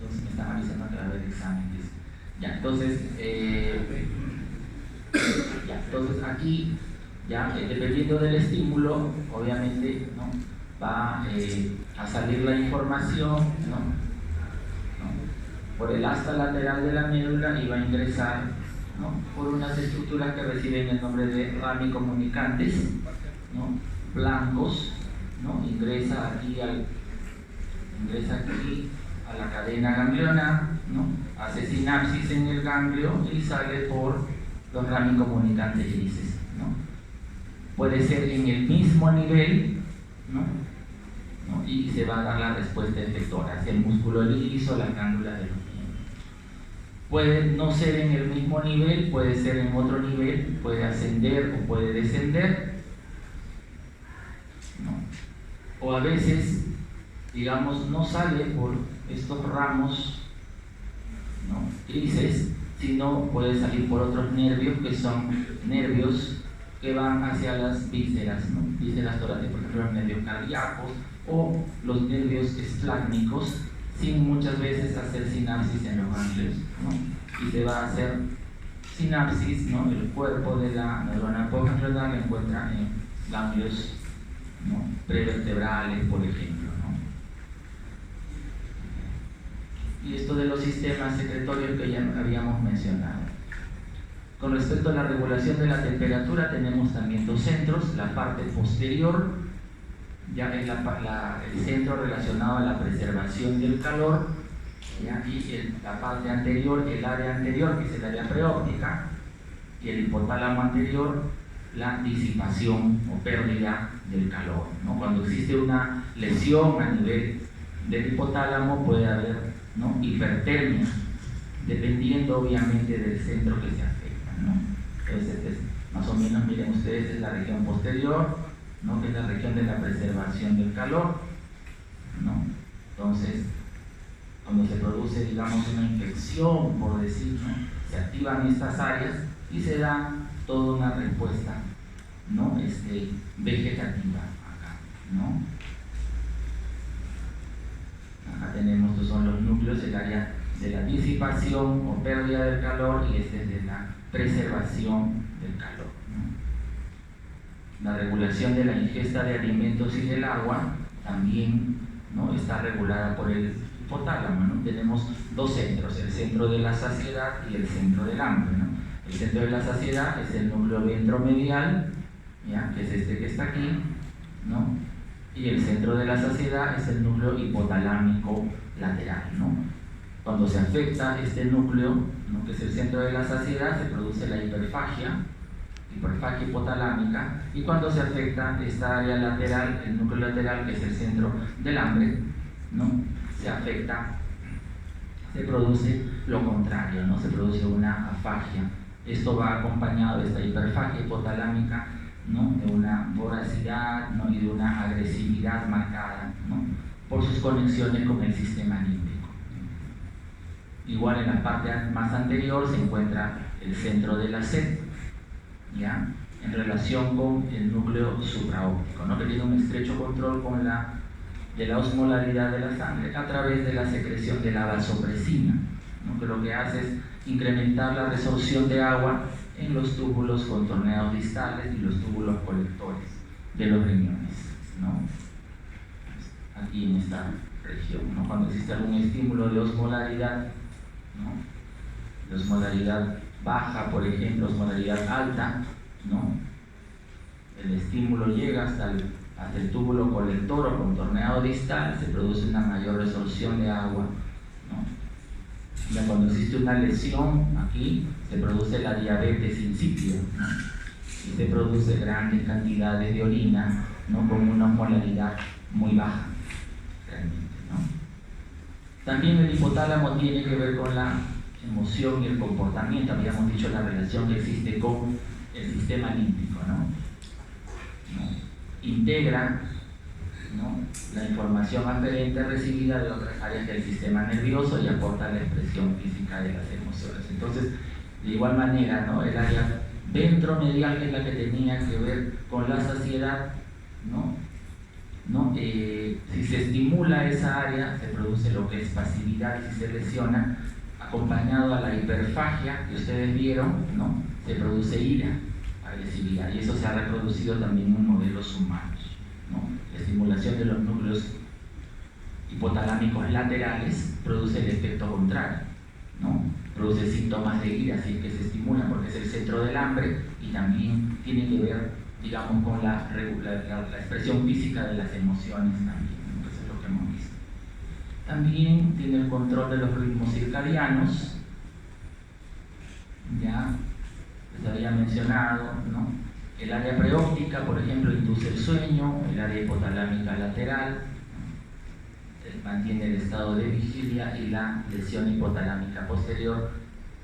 Entonces me están avisando que va a haber exámenes. Ya, entonces, entonces aquí, ya dependiendo del estímulo, obviamente, ¿no? Va a salir la información, ¿no? Por el asta lateral de la médula y va a ingresar, ¿no? Por unas estructuras que reciben el nombre de ramicomunicantes, ¿no? Blancos, ¿no? Ingresa aquí a la cadena ganglionar, ¿no? Hace sinapsis en el ganglio y sale por los ramicomunicantes grises, ¿no? Puede ser en el mismo nivel, ¿no? Y se va a dar la respuesta efectora hacia el músculo liso, las glándulas de los miembros. Puede no ser en el mismo nivel, puede ser en otro nivel, puede ascender o puede descender, ¿no? O a veces, digamos, no sale por estos ramos, ¿no? grises, sino puede salir por otros nervios que son nervios que van hacia las vísceras, ¿no? Vísceras torácicas, por ejemplo, los nervios cardíacos o los nervios esplácnicos, sin muchas veces hacer sinapsis en los ganglios, ¿no? Y se va a hacer sinapsis, ¿no? El cuerpo de la neurona postganglionar la encuentra en ganglios, ¿no? prevertebrales, por ejemplo, ¿no? Y esto de los sistemas secretorios que ya habíamos mencionado. Con respecto a la regulación de la temperatura, tenemos también dos centros. La parte posterior ya es el centro relacionado a la preservación del calor, ¿ya? Y la parte anterior, el área anterior, que es el área preóptica, y el hipotálamo anterior, la disipación o pérdida del calor, ¿no? Cuando existe una lesión a nivel del hipotálamo puede haber, ¿no? hipertermia, dependiendo obviamente del centro que se afecta, ¿no? Entonces, más o menos, miren ustedes, es la región posterior, ¿no? que es la región de la preservación del calor, ¿no? Entonces, cuando se produce, digamos, una infección, por decir, ¿no? se activan estas áreas y se da toda una respuesta, ¿no? vegetativa acá, ¿no? Acá tenemos, estos son los núcleos, el área de la disipación o pérdida del calor, y este es de la preservación del calor, ¿no? La regulación de la ingesta de alimentos y del agua también, ¿no? está regulada por el hipotálamo, ¿no? Tenemos dos centros, el centro de la saciedad y el centro del hambre, ¿no? El centro de la saciedad es el núcleo ventromedial, ¿ya? Que es este que está aquí, ¿no? Y el centro de la saciedad es el núcleo hipotalámico lateral, ¿no? Cuando se afecta este núcleo, ¿no? Que es el centro de la saciedad, se produce la hiperfagia hipotalámica, y cuando se afecta esta área lateral, el núcleo lateral, que es el centro del hambre, ¿no? Se afecta, se produce lo contrario, ¿no? Se produce una afagia. Esto va acompañado de esta hiperfagia hipotalámica, ¿no? De una voracidad, ¿no? Y de una agresividad marcada, ¿no? Por sus conexiones con el sistema límbico. Igual en la parte más anterior se encuentra el centro de la sed, ¿ya? En relación con el núcleo supraóptico, ¿no? Que tiene un estrecho control de la osmolaridad de la sangre a través de la secreción de la vasopresina, ¿no? Que lo que hace es incrementar la resorción de agua en los túbulos contorneados distales y los túbulos colectores de los riñones, ¿no? Aquí en esta región, ¿no? Cuando existe algún estímulo de osmolaridad, ¿no? De osmolaridad baja, por ejemplo, osmolaridad alta, ¿no? El estímulo llega hasta el túbulo colector o contorneado distal, se produce una mayor resorción de agua, ¿no? Ya cuando existe una lesión aquí, se produce la diabetes insípida, ¿no? Y se produce grandes cantidades de orina, ¿no? Con una osmolaridad muy baja, realmente, ¿no? También el hipotálamo tiene que ver con la emoción y el comportamiento. Habíamos dicho la relación que existe con el sistema límbico, ¿no? Integra, ¿no? La información aferente recibida de otras áreas del sistema nervioso y aporta la expresión física de las emociones. Entonces, de igual manera, ¿no? El área ventromedial, que es la que tenía que ver con la saciedad, ¿no? Si se estimula esa área, se produce lo que es pasividad. Si se lesiona, acompañado a la hiperfagia que ustedes vieron, ¿no? Se produce ira, agresividad, y eso se ha reproducido también en modelos humanos, ¿no? La estimulación de los núcleos hipotalámicos laterales produce el efecto contrario, ¿no? Produce síntomas de ira si es que se estimula, porque es el centro del hambre y también tiene que ver, digamos, con la expresión física de las emociones también, ¿no? Eso es lo que hemos visto. También tiene el control de los ritmos circadianos, ya les había mencionado, ¿no? El área preóptica, por ejemplo, induce el sueño. El área hipotalámica lateral, ¿no? Mantiene el estado de vigilia, y la lesión hipotalámica posterior,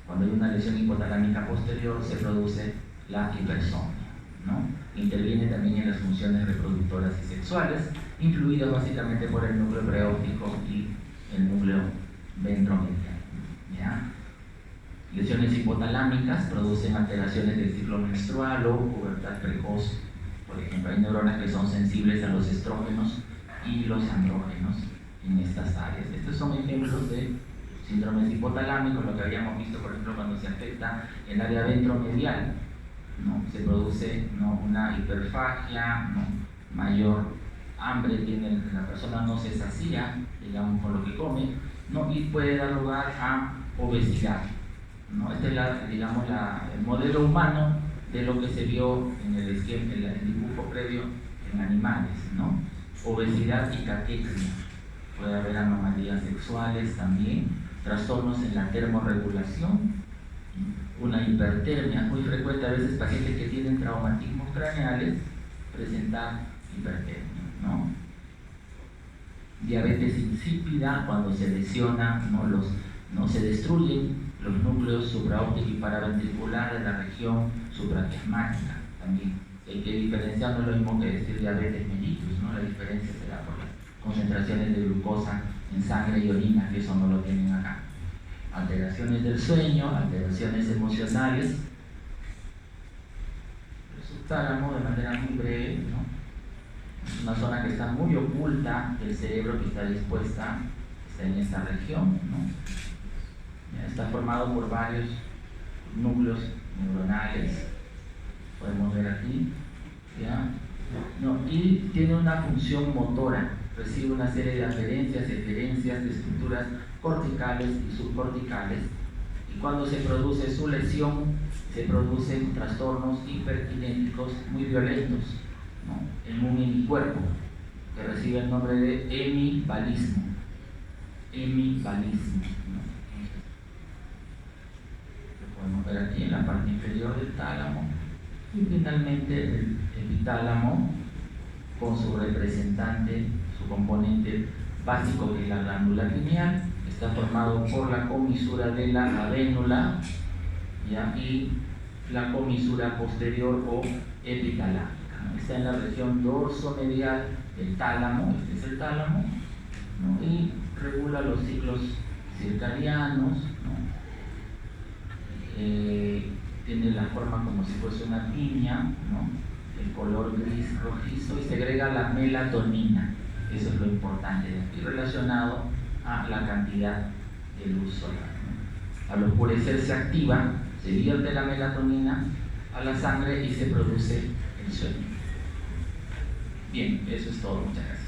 cuando hay una lesión hipotalámica posterior, se produce la hipersomnia, ¿no? Interviene también en las funciones reproductoras y sexuales, influidas básicamente por el núcleo preóptico y el núcleo ventromedial, ¿ya? Lesiones hipotalámicas producen alteraciones del ciclo menstrual o pubertad precoz. Por ejemplo, hay neuronas que son sensibles a los estrógenos y los andrógenos en estas áreas. Estos son ejemplos de síndromes hipotalámicos, lo que habíamos visto, por ejemplo, cuando se afecta el área ventromedial, ¿no? Se produce, ¿no? Una hiperfagia, ¿no? Mayor hambre, la persona no se sacía, digamos, con lo que come, ¿no? Y puede dar lugar a obesidad, ¿no? Este es el modelo humano de lo que se vio en el esquema, en el dibujo previo en animales, ¿no? Obesidad y caquexia. Puede haber anomalías sexuales también, trastornos en la termorregulación, una hipertermia. Muy frecuente a veces pacientes que tienen traumatismos craneales presentan hipertermia, ¿no? Diabetes insípida, cuando se lesiona, no se destruyen los núcleos supraóptico y paraventricular de la región supraquiasmática también. Hay que diferenciar, no es lo mismo que decir diabetes mellitus, ¿no? La diferencia será por las concentraciones de glucosa en sangre y orina, que eso no lo tienen acá. Alteraciones del sueño, alteraciones emocionales. El subtálamo, de manera muy breve, ¿no? Es una zona que está muy oculta del cerebro, que está dispuesta, está en esta región, ¿no? Está formado por varios núcleos neuronales, podemos ver aquí, ¿ya? No, y tiene una función motora, recibe una serie de aferencias y eferencias de estructuras corticales y subcorticales, Y cuando se produce su lesión, se producen trastornos hiperkinéticos muy violentos, ¿no?, en un hemicuerpo que recibe el nombre de hemibalismo. Hemibalismo, ¿no? Lo podemos ver aquí en la parte inferior del tálamo. Y finalmente el epitálamo, con su representante, su componente básico, que es la glándula pineal, está formado por la comisura de la adénula, ¿ya?, y la comisura posterior o epitalámica, ¿no? Está en la región dorsomedial del tálamo, este es el tálamo, ¿no?, y regula los ciclos circadianos, ¿no? Tiene la forma como si fuese una piña, ¿no?, el color gris rojizo, y segrega la melatonina. Eso es lo importante de aquí, relacionado a la cantidad de luz solar, ¿no? Al oscurecer se activa, se vierte la melatonina a la sangre y se produce el sueño. Bien, eso es todo. Muchas gracias.